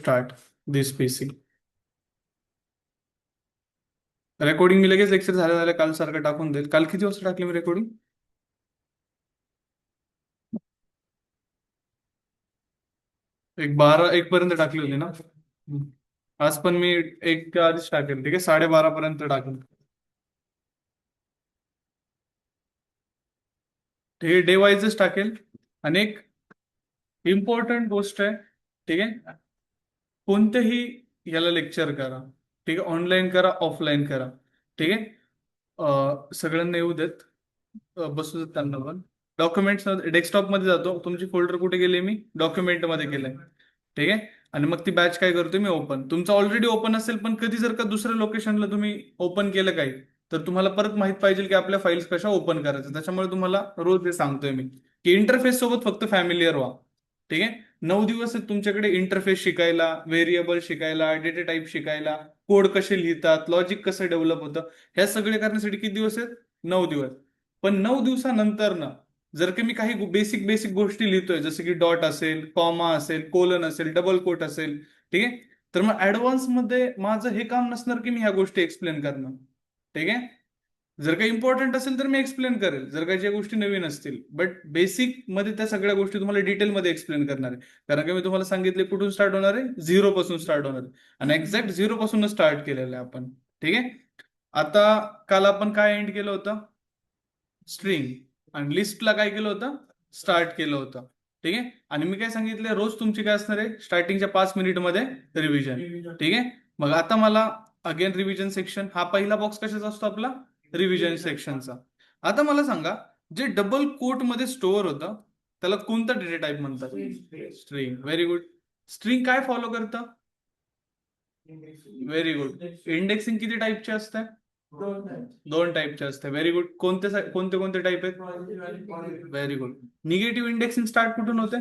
Start दिस PC recording. मी लगेच lecture झाल्या झाल्या काल सारखं टाकून देईल. काल किती वाजता टाकली मी रेकॉर्डिंग? एक 12-1 पर्यंत टाकली होती ना. हम्म. आज पण मी एक आधीच टाकेल. ठीक आहे, 12:30 पर्यंत टाकेल. ठीक आहे, डे वाईजच टाकेल. आणि एक इम्पॉर्टंट गोष्ट आहे. ठीक आहे, कोणतेही याला लेक्चर करा. ठीक आहे, ऑनलाईन करा, ऑफलाईन करा. ठीक आहे. सगळ्यांना येऊ देत. बसू देत त्यांना पण. डॉक्युमेंट्स डेस्कटॉप मध्ये जातो. तुमची फोल्डर कुठे गेले? मी डॉक्युमेंट मध्ये केलंय. ठीक आहे. आणि मग ती बॅच काय करतोय मी ओपन. तुमचं ऑलरेडी ओपन असेल, पण कधी जर का दुसऱ्या लोकेशनला तुम्ही ओपन केलं काही, तर तुम्हाला परत माहित पाहिजे की आपल्या फाईल्स कशा ओपन करायच्या. त्याच्यामुळे तुम्हाला रोज हे सांगतोय मी की इंटरफेस सोबत फक्त फॅमिलियर व्हा. ठीक आहे. 9 दिवस आहेत तुमच्याकडे इंटरफेस शिकायला, व्हेरिएबल शिकायला, डेटा टाईप शिकायला, कोड कसे लिहितात, लॉजिक कसं डेव्हलप होतं. ह्या सगळे करण्यासाठी किती दिवस आहेत? 9 दिवस. पण 9 दिवसानंतर ना, जर का मी काही बेसिक बेसिक गोष्टी लिहितोय, जसं की डॉट असेल, कॉमा असेल, कोलन असेल, डबल कोट असेल, ठीक आहे, तर मग ऍडव्हान्स मध्ये माझं हे काम नसणार की मी ह्या गोष्टी एक्सप्लेन करणं. ठीक आहे. जर काही इम्पॉर्टंट असेल तर मी एक्सप्लेन करेल, जर काही ज्या गोष्टी नवीन असतील. बट बेसिक मध्ये त्या सगळ्या गोष्टी तुम्हाला डिटेलमध्ये एक्सप्लेन करणार आहे. कारण की मी तुम्हाला सांगितले कुठून स्टार्ट होणार आहे, झिरो पासून स्टार्ट होणार आहे. आणि एक्झॅक्ट झिरो पासून स्टार्ट केलेलं आहे आपण. ठीक आहे. आता काल आपण काय एंड केलं होतं? स्ट्रिंग. आणि लिस्टला काय केलं होतं? स्टार्ट केलं होतं. ठीक आहे. आणि मी काय सांगितलं, रोज तुमची काय असणार आहे, स्टार्टिंगच्या 5 मिनिटमध्ये रिव्हिजन. ठीक आहे. मग आता मला अगेन रिव्हिजन सेक्शन, हा पहिला बॉक्स कशाचा असतो आपला? रिव्हिजन सेक्शनचा. आता मला सांगा, जे डबल कोट मध्ये स्टोअर होतं त्याला कोणता डेटा टाईप म्हणतात? स्ट्रिंग. Very good. स्ट्रिंग काय फॉलो करतं? Very good. इंडेक्सिंग किती टाईपचे असते? 2 टाईपचे असते. Very good. कोणते कोणते टाईप आहेत? Very good. Negative indexing start कुठून होते?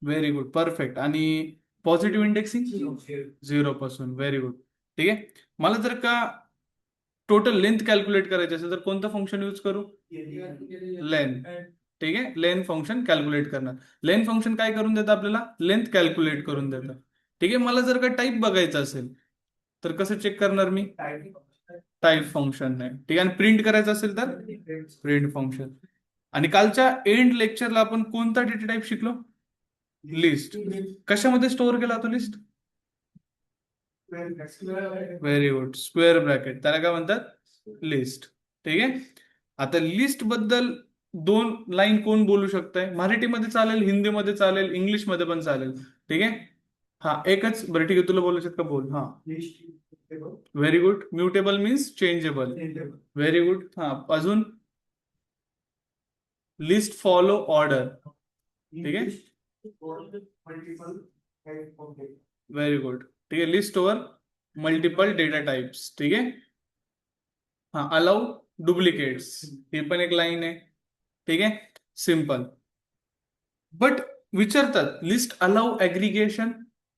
Very good, perfect. आणि पॉझिटिव्ह इंडेक्सिंग? झिरो पासून. Very good. ठीक आहे. मला जर का टोटल लेंथ कॅल्क्युलेट करायची असेल तर कोणतं फंक्शन यूज करू? लेंथ. ठीक आहे, लेंथ फंक्शन कॅल्क्युलेट करणार. लेंथ फंक्शन काय करून देतं आपल्याला? लेंथ कॅल्क्युलेट करून देतं. ठीक आहे. मला जर का टाईप बघायचं असेल तर कसं चेक करणार मी? टाईप फंक्शन नाही. ठीक आहे. आणि प्रिंट करायचं असेल तर प्रिंट फंक्शन. आणि कालच्या एंड लेक्चरला आपण कोणता डेटा टाईप शिकलो? लिस्ट. कशामध्ये स्टोअर केला तो list? Very good, square bracket. त्याला काय म्हणतात? लिस्ट. ठीक आहे. आता लिस्ट बद्दल 2 लाईन कोण बोलू शकतंय? मराठीमध्ये चालेल, हिंदीमध्ये चालेल, इंग्लिशमध्ये पण चालेल. ठीक आहे. हा एकच. बरं ठीक आहे, तुला बोलायचं का? बोल. हा. Very good. Mutable means changeable. Very good. हा, अजून? List follow order. ठीक आहे. Very good. ठीक आहे. List over multiple data types. ठीक आहे. हा, अलाउ डुप्लिकेट्स. ही पण एक लाईन आहे. ठीक आहे. सिम्पल. बट विचारतात लिस्ट अलाउ ऍग्रिगेशन.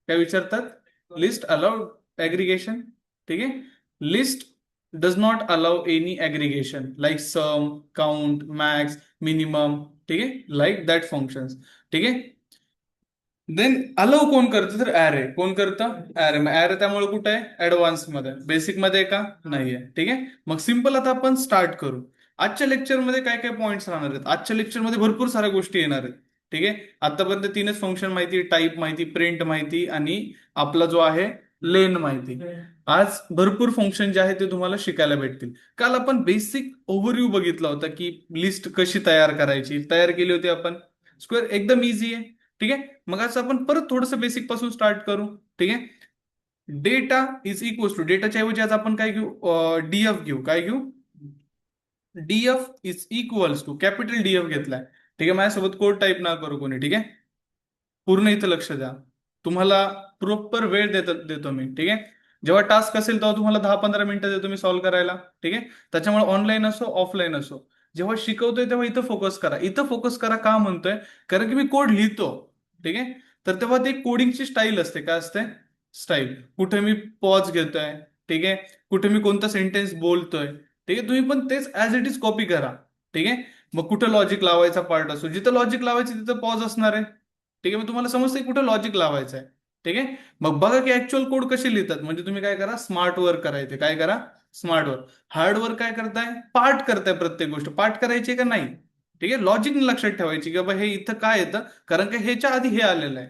काय विचारतात? List allow aggregation. ठीक आहे. List does not allow any aggregation like sum, count, max, minimum. ठीक आहे, लाईक दॅट फंक्शन्स. ठीक आहे. देन अलाउ कोण करतं? तर ऍरे. कोण करतं? ऍरे. मग ऍरे त्यामुळे कुठे आहे? ऍडव्हान्स मध्ये. बेसिक मध्ये का नाहीये? ठीक आहे. मग सिंपल आता आपण स्टार्ट करू. आजच्या लेक्चरमध्ये काय काय पॉईंट्स राहणार आहेत? आजच्या लेक्चरमध्ये भरपूर साऱ्या गोष्टी येणार आहेत. ठीक आहे. आतापर्यंत 3च फंक्शन माहिती, टाईप माहिती, प्रिंट माहिती आणि आपला जो आहे लेन माहिती. आज भरपूर फंक्शन जे आहे ते तुम्हाला शिकायला भेटतील. काल आपण बेसिक ओव्हरव्ह्यू बघितला होता की लिस्ट कशी तयार करायची. तयार केली होती आपण. स्क्वेअर एकदम इझी आहे. ठीक आहे. मग आज आपण परत थोडंसं बेसिक पासून स्टार्ट करू. ठीक आहे. डेटा इज इक्वल टू, डेटाच्या ऐवजी आज आपण काय घेऊ? डीएफ घेऊ. काय घेऊ? DF is equals to, capital DF घेतलाय. ठीक आहे. माझ्यासोबत कोड टाईप ना करू कोणी. ठीक आहे. पूर्ण इथं लक्ष द्या. तुम्हाला प्रॉपर वेळ देतो मी. ठीक आहे. जेव्हा टास्क असेल तेव्हा तुम्हाला 10-15 मिनिटं देतो मी सॉल्व्ह करायला. ठीक आहे. त्याच्यामुळे ऑनलाईन असो, ऑफलाईन असो, जेव्हा शिकवतोय तेव्हा इथं फोकस करा. इथं फोकस करा का म्हणतोय? कारण की मी कोड लिहितो. ठीक आहे. तर तेव्हा ते कोडिंगची स्टाईल असते. काय असते? स्टाईल. कुठे मी पॉज घेतोय. ठीक आहे. कुठे मी कोणता सेंटेन्स बोलतोय. ठीक आहे. तुम्ही पण तेच ऍज इट इज कॉपी करा. ठीक आहे. मग कुठं लॉजिक लावायचा पार्ट असो, जिथं लॉजिक लावायचं तिथं पॉज असणार आहे. ठीक आहे. मग तुम्हाला समजतंय कुठं लॉजिक लावायचं आहे. ठीक आहे. मग बघा की ऍक्च्युअल कोड कसे लिहितात. म्हणजे तुम्ही काय करा, स्मार्ट वर्क करायचे. काय करा, स्मार्ट वर्क. हार्ड वर्क काय करताय, पाठ करताय. प्रत्येक गोष्ट पाठ करायची का नाही. ठीक आहे, लॉजिक लक्षात ठेवायची की बाबा हे इथं काय येतं, कारण की ह्याच्या आधी हे आलेलं आहे.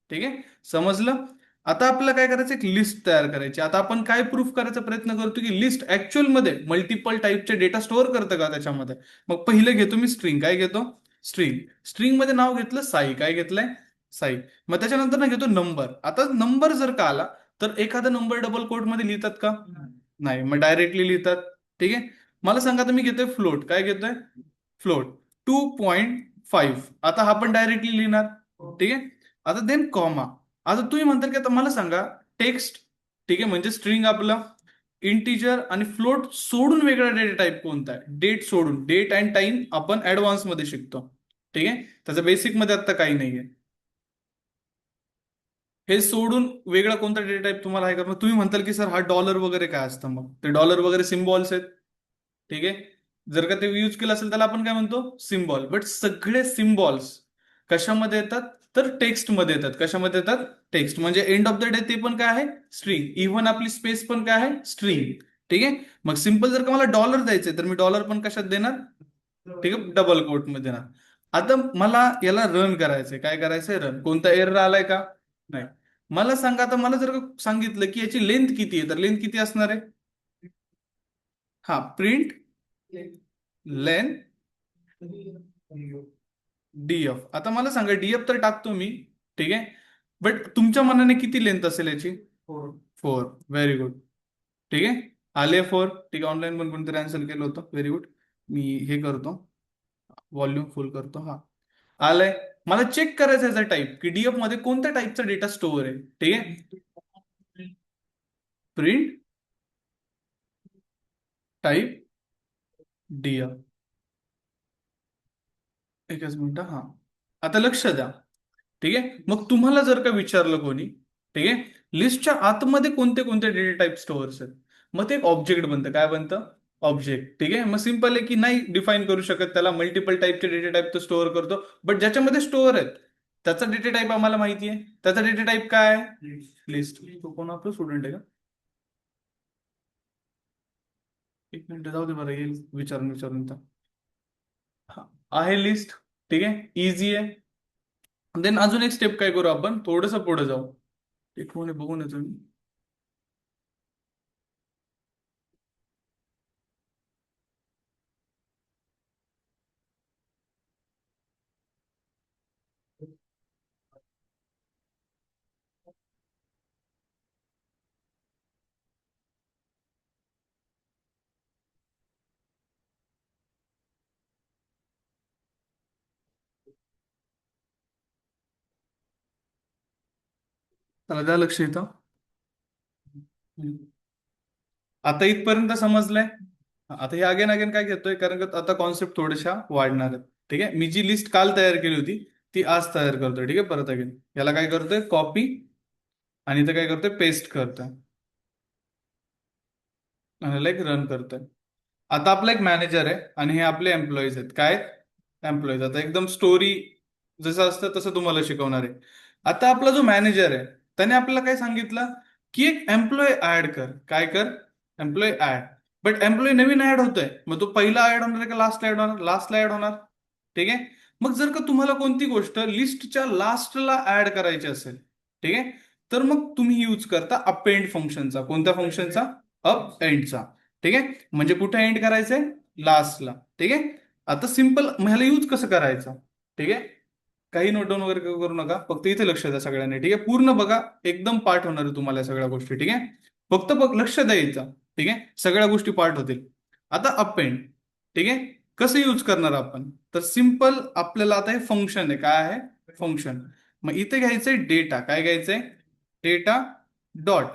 ठीक आहे, समजलं. आता आपल्याला काय करायचं, एक लिस्ट तयार करायची. आता आपण काय प्रूफ करायचा प्रयत्न करतो की लिस्ट ऍक्च्युअल मध्ये मल्टिपल टाईपचे डेटा स्टोअर करतं का त्याच्यामध्ये. मग पहिलं घेतो मी स्ट्रिंग. काय घेतो, स्ट्रिंग. स्ट्रिंग मध्ये नाव घेतलं साई. काय घेतलंय, साई. मग त्याच्यानंतर ना घेतो नंबर. आता नंबर जर का आला तर एखादा नंबर डबल कोट मध्ये लिहितात का, नाही. मग डायरेक्टली लिहितात. ठीक आहे. मला सांगा, तर मी घेतोय फ्लोट. काय घेतोय, फ्लोट. 2.5. आता हा पण डायरेक्टली लिहिणार. ठीक आहे. आता देन कॉमा. आता तुम्ही म्हणता की आता मला सांगा टेक्स्ट. ठीक आहे, म्हणजे स्ट्रिंग आपलं इंटिजर आणि फ्लोट सोडून वेगळा डेटा टाईप कोणता आहे. डेट सोडून, डेट अँड टाइम आपण ऍडव्हान्स मध्ये शिकतो. ठीक आहे, त्याचं बेसिक मध्ये आता काही नाहीये. हे सोडून वेगळा कोणता डेटा टाईप तुम्हाला आहे का. मग तुम्ही म्हणताल की सर हा डॉलर वगैरे काय असतं. मग ते डॉलर वगैरे सिम्बॉल्स आहेत. ठीक आहे, जर का ते यूज केलं असेल त्याला आपण काय म्हणतो, सिम्बॉल. बट सगळे सिम्बॉल्स कशामध्ये येतात, तर टेक्स्ट मध्ये येतात. कशामध्ये येतात, टेक्स्ट. म्हणजे एंड ऑफ द डे ते पण काय आहे, स्ट्रिंग. इव्हन आपली स्पेस पण काय आहे, स्ट्रिंग. ठीक आहे. मग सिम्पल जर का मला डॉलर द्यायचंय तर मी डॉलर पण कशात देणार, ठीक आहे, डबल कोट मध्ये देणार. आता मला याला रन करायचंय. काय करायचंय, रन. कोणता एरर आलाय का, नाही. मला सांगा, आता मला जर का सांगितलं की याची लेंथ किती आहे, तर लेंथ किती असणार आहे. हा, प्रिंट लेन डीएफ. आता मला सांगा, डीएफ तर टाकतो मी. ठीक आहे, बट तुमच्या मनाने किती लेंथ असेल याची, 4. Very good. ठीक आहे, आले 4. ठीक आहे, ऑनलाईन पण कोणतरी आन्सर केलं होतं. Very good. मी हे करतो, व्हॉल्यूम फुल करतो. हा, आलंय. मला चेक करायचं याचा टाईप की डीएफ मध्ये कोणत्या टाईपचा डेटा स्टोअर आहे. ठीक आहे, प्रिंट टाईप डीएफ. एकच मिनिट. हा, आता लक्ष द्या. ठीक आहे, मग तुम्हाला जर का विचारलं कोणी, ठीक आहे, लिस्टच्या आतमध्ये कोणते कोणते डेटा टाईप स्टोअर्स आहेत, मग ते एक ऑब्जेक्ट बनतं. काय बनतं, ऑब्जेक्ट. ठीक आहे, मग सिंपल आहे की नाही डिफाईन करू शकत त्याला. मल्टिपल टाईपचे डेटा टाईप तो स्टोअर करतो. बट ज्याच्यामध्ये स्टोअर आहेत त्याचा डेटा टाईप आम्हाला माहिती आहे. त्याचा डेटा टाईप काय आहे, लिस्ट. तो कोण आपला स्टुडंट आहे का, एक मिनिट जाऊ दे बरं, येईल विचारून विचारून तर. हा, आहे लिस्ट. ठीक आहे, इझी आहे. देन अजून एक स्टेप काय करू आपण, थोडंसं पुढे जाऊ. एक मिनिट बघून येतो मी. चला द्या लक्ष इथं. आता इथपर्यंत समजलंय. आता हे अगेन अगेन काय घेतोय, कारण का आता कॉन्सेप्ट थोड्याशा वाढणार आहेत. ठीक आहे, मी जी लिस्ट काल तयार केली होती ती आज तयार करतोय. ठीक आहे, परत अगेन याला काय करतोय, कॉपी. आणि इथं काय करतोय, पेस्ट करतोय. आणि लाईक रन करतोय. आता आपला एक मॅनेजर आहे आणि हे आपले एम्प्लॉईज आहेत. काय, एम्प्लॉईज. आता एकदम स्टोरी जसं असतं तसं तुम्हाला शिकवणार आहे. आता आपला जो मॅनेजर आहे त्याने आपल्याला काय सांगितलं की एक एम्प्लॉय ऍड कर. काय कर, एम्प्लॉय ऍड. बट एम्प्लॉय नवीन ऍड होतोय, मग तो पहिला ऍड होणार आहे का लास्ट ऍड होणार, लास्टला ऍड होणार. ठीक आहे, मग जर का तुम्हाला कोणती गोष्ट लिस्टच्या लास्टला ऍड करायची असेल, ठीक आहे, तर मग तुम्ही यूज करता अपेंड फंक्शनचा. कोणत्या फंक्शनचा, अप एंडचा. ठीक आहे, म्हणजे कुठे एंड करायचंय, लास्टला. ठीक आहे, आता सिंपल ह्याला यूज कसं करायचं. ठीक आहे, काही नोट डाऊन वगैरे करू नका, फक्त इथे लक्ष द्या सगळ्यांनी. ठीक आहे, पूर्ण बघा, एकदम पाठ होणार आहे तुम्हाला या सगळ्या गोष्टी. ठीक आहे, फक्त बघ, लक्ष द्यायचं. ठीक आहे, सगळ्या गोष्टी पाठ होतील. आता अपेंड. ठीक आहे, कसं यूज करणार आपण, तर सिंपल आपल्याला आता हे फंक्शन आहे. काय आहे, फंक्शन. मग इथे घ्यायचंय डेटा. काय घ्यायचंय, डेटा डॉट.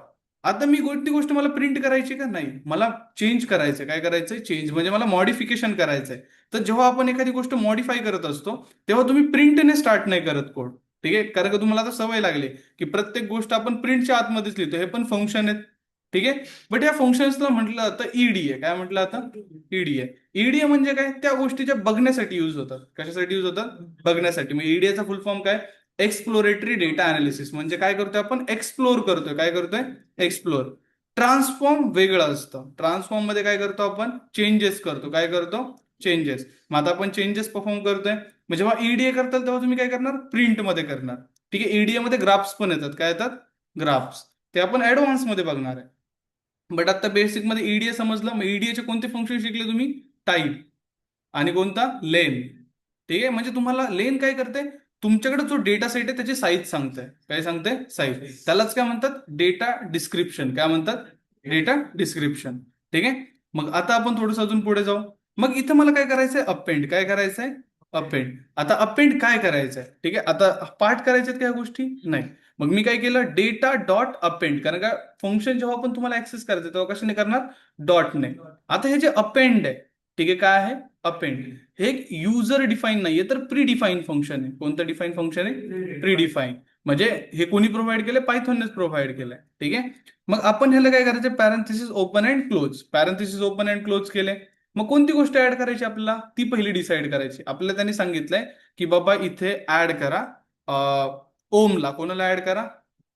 आता मी कोणती गोष्ट मला प्रिंट करायची का, नाही, मला चेंज करायचंय. काय करायचंय, चेंज. म्हणजे मला मॉडिफिकेशन करायचंय. तर जेव्हा आपण एखादी गोष्ट मॉडिफाय करत असतो तेव्हा तुम्ही प्रिंटने स्टार्ट नाही करत कोड. ठीक आहे, कारण का तुम्हाला आता सवय लागली की प्रत्येक गोष्ट आपण प्रिंटच्या आतमध्येच लिहितो. हे पण फंक्शन आहेत. ठीक आहे, बट या फंक्शन्सला म्हटलं जातं ईडीए. काय म्हटलं आता, ईडीए. ईडीए म्हणजे काय, त्या गोष्टीच्या बघण्यासाठी यूज होतात. कशासाठी यूज होतात, बघण्यासाठी. मग ईडीएचा फुल फॉर्म काय, एक्सप्लोरेटरी डेटा अनालिसिस म्हणजे काय करतोय आपण, एक्सप्लोर करतोय. काय करतोय, एक्सप्लोर. ट्रान्सफॉर्म वेगळं असतं. ट्रान्सफॉर्म मध्ये काय करतो आपण, चेंजेस करतो. काय करतो, चेंजेस. मग आता आपण चेंजेस परफॉर्म करतोय. मग जेव्हा ईडीए करताल तेव्हा तुम्ही काय करणार, प्रिंट मध्ये करणार. ठीक आहे. ईडीए मध्ये ग्राफ्स पण येतात. काय येतात, ग्राफ्स. ते आपण ऍडव्हान्स मध्ये बघणार आहे. बट आता बेसिक मध्ये ईडीए समजलं. मग ईडीएचे कोणते फंक्शन शिकले तुम्ही, टाईप आणि कोणता, लेन. ठीक आहे. म्हणजे तुम्हाला लेन काय करते, तुमच्याकडे जो डेटा सेट आहे त्याची साईज सांगते. काय सांगते, साईज. त्यालाच काय म्हणतात, डेटा डिस्क्रिप्शन. काय म्हणतात, डेटा डिस्क्रिप्शन. ठीक आहे. मग आता आपण थोडंसं अजून पुढे जाऊ. मग इथं मला काय करायचंय, अपेंड. काय करायचंय, अपेंड. आता अपेंड काय करायचंय, ठीक आहे. आता पाठ करायचे काय गोष्टी नाही. मग मी काय केलं, डेटा डॉट अपेंड. कारण का फंक्शन जेव्हा आपण तुम्हाला ऍक्सेस करायचं तेव्हा कशाने करणार, डॉटने. आता हे जे अपेंड आहे, ठीक आहे, काय आहे, अपेंड. हे एक युजर डिफाईन नाहीये, तर प्री डिफाईन फंक्शन आहे. कोणतं डिफाईन फंक्शन आहे, प्री डिफाईन. म्हणजे हे कोणी प्रोव्हाइड केलंय, पायथॉननेच प्रोव्हाइड केलंय. ठीक आहे. मग आपण ह्याला काय करायचं, parenthesis open and close. Parenthesis open and close केले. मग कोणती गोष्ट ऍड करायची आपल्याला, ती पहिली डिसाईड करायची. आपल्याला त्यांनी सांगितलंय की बाबा इथे ऍड करा ओमला. कोणाला ऍड करा,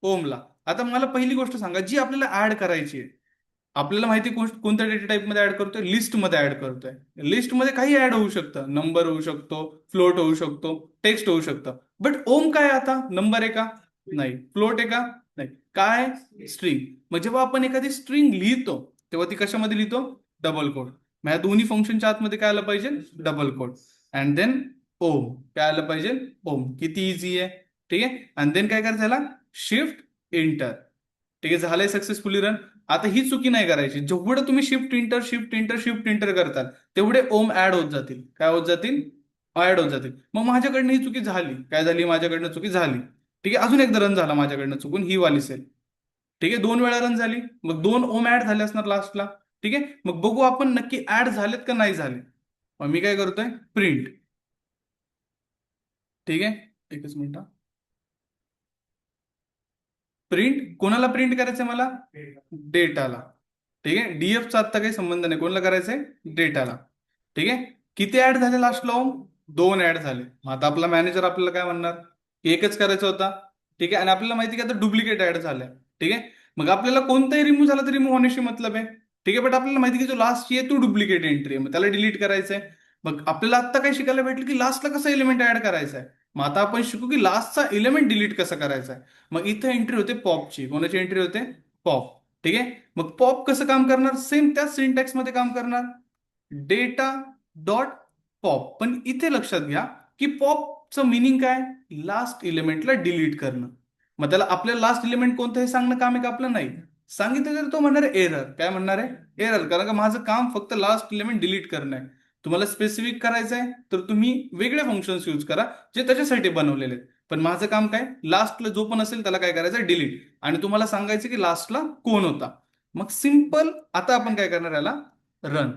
ओमला. आता मला पहिली गोष्ट सांगा जी आपल्याला ऍड करायची आहे. आपल्याला माहिती कोणत्या डेटा टाईप मध्ये ऍड करतोय, लिस्ट मध्ये ऍड करतोय. लिस्ट मध्ये काही ऍड होऊ शकतं, नंबर होऊ शकतो, फ्लोट होऊ शकतो, टेक्स्ट होऊ शकतं. बट ओम काय, आता नंबर आहे का, नाही. फ्लोट आहे का, नाही. काय, स्ट्रिंग. मग जेव्हा आपण एखादी स्ट्रिंग लिहितो तेव्हा ती कशामध्ये लिहितो, डबल कोड. मग या दोन्ही फंक्शनच्या आतमध्ये काय आलं पाहिजे, डबल कोड. अँड देन ओम. काय आलं पाहिजे, ओम. किती इझी आहे. ठीक आहे. अँड देन काय करायचं, याला शिफ्ट इंटर. ठीक आहे. झालंय सक्सेसफुली रन. आता ही चुकी नाही करायची. जेवढं तुम्ही shift inter shift inter shift inter करताल तेवढे ओम ऍड होत जातील. काय होत जातील, ऍड होत जातील. मग माझ्याकडनं ही चुकी झाली. काय झाली, माझ्याकडनं चुकी झाली. ठीक आहे. अजून एकदा रन झाला माझ्याकडनं चुकून, ही वाली सेल. ठीक आहे. 2 वेळा रन झाली. मग 2 ओम ऍड झाले असणार लास्टला. ठीक आहे. मग बघू आपण नक्की ऍड झालेत का नाही झाले. मग मी काय करतोय, प्रिंट. ठीक आहे. एकच मिनिट. प्रिंट कोणाला प्रिंट करायचंय मला, डेटाला. ठीक आहे. डीएफचा आता काही संबंध नाही, कोणाला करायचंय, डेटाला. ठीक आहे. किती ऍड झाले लास्टला ओम, 2 ऍड झाले. मग आता आपला मॅनेजर आपल्याला काय म्हणणार, की एकच करायचं होता. ठीक आहे. आणि आपल्याला माहिती की आता डुप्लिकेट ऍड झाल्या. ठीक आहे. मग आपल्याला कोणताही रिमूव्ह झाला तर रिमूव्ह होण्याशी मतलब आहे. ठीक आहे. बट आपल्याला माहिती की जो लास्टची आहे तो डुप्लिकेट एंट्री आहे, मग त्याला डिलीट करायचंय. मग आपल्याला आता काय शिकायला भेटलं की लास्टला कसा एलिमेंट ऍड करायचा आहे. मग आता आपण शिकू की लास्टचा एलिमेंट डिलीट कसा करायचा आहे. मग इथे एंट्री होते पॉपची. कोणाची एंट्री होते, पॉप. ठीक आहे. मग पॉप कसं काम करणार, सेम त्याच सिंटॅक्स मध्ये काम करणार, डेटा डॉट पॉप. पण इथे लक्षात घ्या की पॉपचं मिनिंग काय, लास्ट इलिमेंटला डिलीट करणं. मग त्याला आपल्याला लास्ट इलिमेंट कोणतं हे सांगणं काम आहे का आपलं, नाही. सांगितलं तर तो म्हणणार आहे एरर. काय म्हणणार आहे, एरर. कारण का माझं काम फक्त लास्ट इलिमेंट डिलीट करणं आहे. तुम्हाला स्पेसिफिक करायचं आहे तर तुम्ही वेगळे फंक्शन्स यूज करा जे त्याच्यासाठी बनवलेले आहेत. पण माझं काम काय, लास्टला जो पण असेल त्याला काय करायचं, डिलीट. आणि तुम्हाला सांगायचं की लास्टला कोण होता. मग सिंपल. आता आपण काय करणार, याला रन.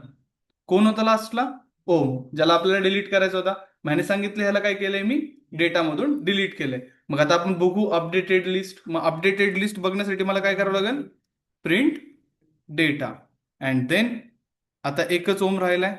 कोण होता लास्टला, ओम, ज्याला आपल्याला डिलीट करायचा होता. मैंने सांगितलं ह्याला काय केलंय मी, डेटामधून डिलीट केलंय. मग आता आपण बघू अपडेटेड लिस्ट. मग अपडेटेड लिस्ट बघण्यासाठी मला काय करावं लागेल, प्रिंट डेटा. अँड देन आता एकच ओम राहिलाय.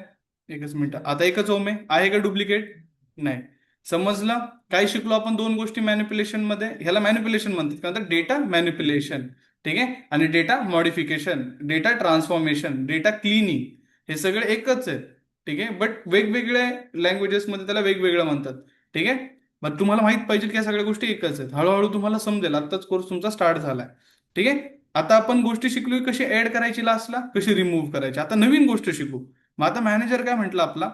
एकच मिनिट. आता एकच ओम आहे का डुप्लिकेट, नाही. समजलं. काय शिकलो आपण, 2 गोष्टी मॅनिप्युलेशन मध्ये. ह्याला मॅनिप्युलेशन म्हणतात, कारण डेटा मॅनिप्युलेशन. ठीक आहे. आणि data modification, data transformation, data cleaning, हे सगळे एकच आहेत. ठीक आहे. बट वेगवेगळ्या लँग्वेजेसमध्ये त्याला वेगवेगळं म्हणतात. ठीक आहे. मग तुम्हाला माहित पाहिजे की या सगळ्या गोष्टी एकच आहेत. हळूहळू तुम्हाला समजेल. आत्ताच कोर्स तुमचा स्टार्ट झालाय. ठीक आहे. आता आपण गोष्टी शिकलो कशी ऍड करायची लास्टला, कशी रिमूव्ह करायची. आता नवीन गोष्ट शिकू. मग आता मॅनेजर काय म्हटलं आपला,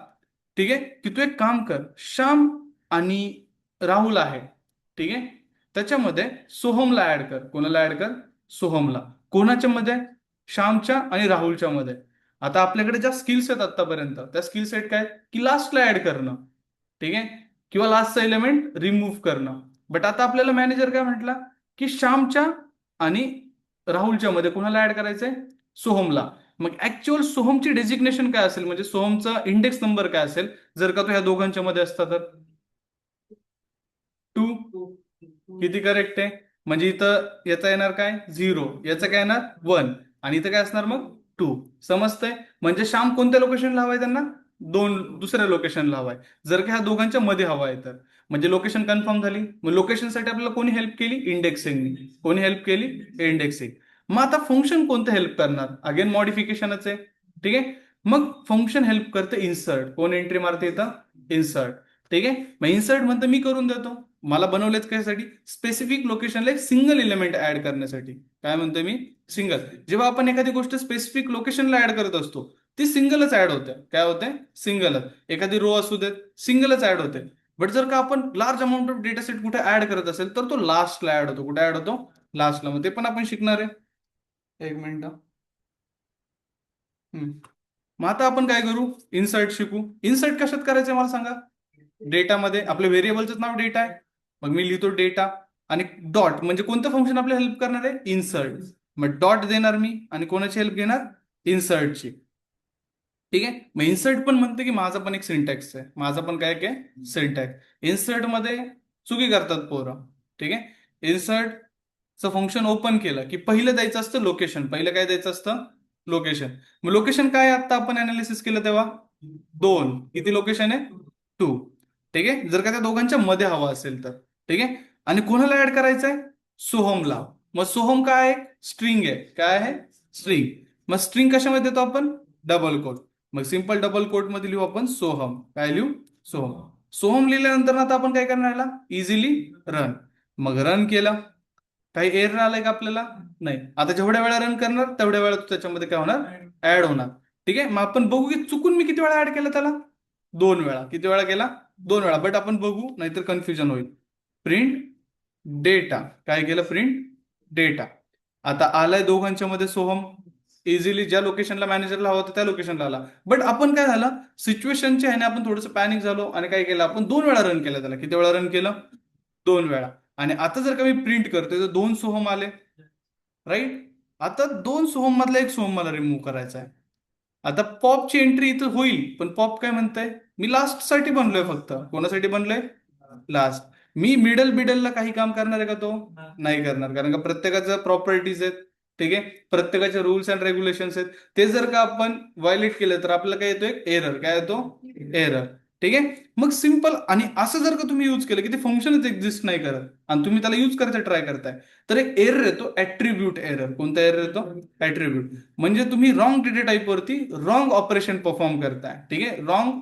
ठीक आहे, की तू एक काम कर, श्याम आणि राहुल आहे. ठीक आहे. त्याच्यामध्ये सोहमला ऍड कर. कोणाला ऍड कर, सोहमला. कोणाच्या मध्ये, श्यामच्या आणि राहुलच्या मध्ये. आता आपल्याकडे ज्या स्किल्स आहेत आतापर्यंत, त्या स्किल्स आहेत काय, की लास्टला ऍड करणं. ठीक आहे. किंवा लास्टचा एलिमेंट रिमूव्ह करणं. बट आता आपल्याला मॅनेजर काय म्हटला, की श्यामच्या आणि राहुलच्या मध्ये कोणाला ऍड करायचंय, सोहमला. मग ऍक्च्युअल सोहमची डेजिग्नेशन काय असेल, म्हणजे सोहमचा इंडेक्स नंबर काय असेल जर का तो ह्या दोघांच्या मध्ये असता तर, 2. किती करेक्ट आहे. म्हणजे इथं याचा येणार काय, 0. याचं काय येणार, 1. आणि इथं काय असणार मग, 2. समजतंय. म्हणजे श्याम कोणत्या लोकेशनला हवाय त्यांना, दुसऱ्या लोकेशनला हवाय. जर का ह्या दोघांच्या मध्ये हवा आहे तर म्हणजे लोकेशन कन्फर्म झाली. मग लोकेशनसाठी आपल्याला कोणी हेल्प केली? इंडेक्सिंगनी. कोणी हेल्प केली? इंडेक्सिंग. मग आता फंक्शन कोणतं हेल्प करणार? अगेन मॉडिफिकेशनच आहे. ठीक आहे. मग फंक्शन हेल्प करते इन्सर्ट. कोण एंट्री मारते इथं? इन्सर्ट. ठीक आहे. मग इन्सर्ट म्हणतं मी करून देतो. मला बनवलेच कशासाठी? स्पेसिफिक लोकेशनला एक सिंगल एलिमेंट ऍड करण्यासाठी. काय म्हणतोय मी? सिंगल. जेव्हा आपण एखादी गोष्ट स्पेसिफिक लोकेशनला ऍड करत असतो ती सिंगलच ऍड होते. काय होते? सिंगलच. एखादी रो असू देत सिंगलच ऍड होते. बट जर का आपण large amount of data set कुठे ऍड करत असेल तर तो लास्टला ऍड होतो. कुठे ऍड होतो? लास्टला. मग ते पण आपण शिकणार आहे. एक मिनिट. मग आता आपण काय करू? इन्सर्ट शिकू. इन्सर्ट कशात करायचं मला सांगा? डेटामध्ये. आपल्या व्हेरिएबलचं नाव डेटा आहे. मग मी लिहितो डेटा आणि डॉट म्हणजे कोणतं फंक्शन आपल्याला हेल्प करणार आहे? इन्सर्ट. मग डॉट देणार मी आणि कोणाची हेल्प घेणार? इन्सर्टची. ठीक आहे. मग इन्सर्ट पण म्हणते की माझा पण एक सिंटॅक्स आहे. माझा पण काय काय सिंटॅक्स. इन्सर्ट मध्ये चुकी करतात पोरं. ठीक आहे. इन्सर्टचं फंक्शन ओपन केलं की पहिलं द्यायचं असतं लोकेशन. पहिलं काय द्यायचं असतं? लोकेशन. मग लोकेशन काय आता आपण अनालिसिस केलं तेव्हा? दोन. किती लोकेशन आहे? टू. ठीक आहे. जर का त्या दोघांच्या मध्ये हवा असेल तर. ठीक आहे. आणि कोणाला ऍड करायचंय? सोहमला. मग सोहम काय आहे? स्ट्रिंग आहे. काय आहे? स्ट्रिंग. मग स्ट्रिंग कशामध्ये देतो आपण? Double quote. मग सिंपल डबल कोट मध्ये लिहू आपण सोहम. काय लिहू? सोहम. सोहम लिहिल्यानंतर आता आपण काय करणार याला? Easily run. मग रन केलं. काही एरर आलाय का आपल्याला? नाही. आता जेवढ्या वेळा रन करणार तेवढ्या वेळा त्याच्यामध्ये काय होणार? ऍड होणार. ठीक आहे. मग आपण बघू की चुकून मी किती वेळा ऍड केलं त्याला? दोन वेळा. किती वेळा केला? दोन वेळा. बट आपण बघू नाहीतर कन्फ्युजन होईल. Print data. काय केलं? Print data. आता आलाय दोघांच्या मध्ये सोहम. इझिली ज्या लोकेशनला मॅनेजरला हवा होता त्या लोकेशनला आला. बट आपण काय झालं? सिच्युएशनच्या ह्याने आपण थोडंसं पॅनिक झालो आणि काय केलं? आपण दोन वेळा रन केलं त्याला. किती वेळा रन केलं? दोन वेळा. आणि आता जर का मी प्रिंट करतोय तर दोन सोहम आले. राईट. आता दोन सोहम मधला एक सोहम मला रिमूव्ह करायचा आहे. आता पॉपची एंट्री इथं होईल पण पॉप काय म्हणतंय? मी लास्ट साठी बनलोय फक्त. कोणासाठी बनलोय? लास्ट. मी मिडल बिडलला काही काम करणार आहे का तो? नाही करणार. कारण का प्रत्येकाच्या प्रॉपर्टीज आहेत. ठीक आहे. प्रत्येकाचे रूल्स अँड रेग्युलेशन्स आहेत. ते जर का आपण व्हायलेट केलं तर आपल्याला काय येतो? एक एरर. काय येतो? एरर. ठीक आहे. मग सिंपल. आणि असं जर का तुम्ही यूज केलं की ते फंक्शनच एक्झिस्ट नाही करत आणि तुम्ही त्याला यूज करायचा ट्राय करताय तर एक एरर येतो. Attribute error. कोणता एरर येतो? ऍट्रिब्यूट. म्हणजे तुम्ही रॉंग डेटा टाईप वरती रॉंग ऑपरेशन परफॉर्म करताय. ठीक आहे. रॉंग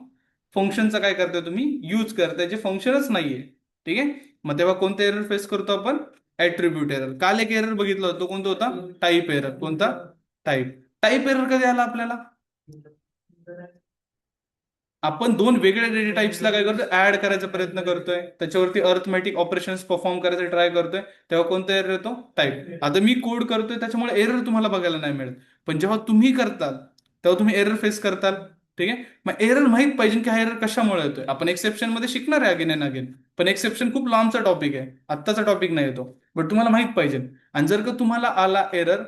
फंक्शनचा काय करताय तुम्ही? यूज करताय जे फंक्शनच नाहीये. ठीक आहे. मग तेव्हा कोणता एरर फेस करतो आपण? Attribute error. काल एक एरर बघितला होता. तो कोणता होता? Type error. कोणता? टाईप. टाईप एरर कधी आला आपल्याला? आपण दोन वेगळ्या डेटा टाइप्सला काय करतोय? ऍड करायचा प्रयत्न करतोय. त्याच्यावरती अर्थमॅटिक ऑपरेशन्स परफॉर्म करायचा ट्राय करतोय. तेव्हा कोणता एरर येतो? टाईप. आता मी कोड करतोय त्याच्यामुळे एरर तुम्हाला बघायला नाही मिळत. पण जेव्हा तुम्ही करताल तेव्हा तुम्ही एरर फेस करताल. ठीक आहे. मग एरर माहित पाहिजे की हा एरर कशामुळे येतोय. आपण एक्सेप्शन मध्ये शिकणार आहे अगेन अँड अगेन. पण एक्सेप्शन खूप लांबचा टॉपिक आहे. आत्ताचा टॉपिक नाही येतो. बट तुम्हाला माहित पाहिजे. आणि जर का तुम्हाला आला एरर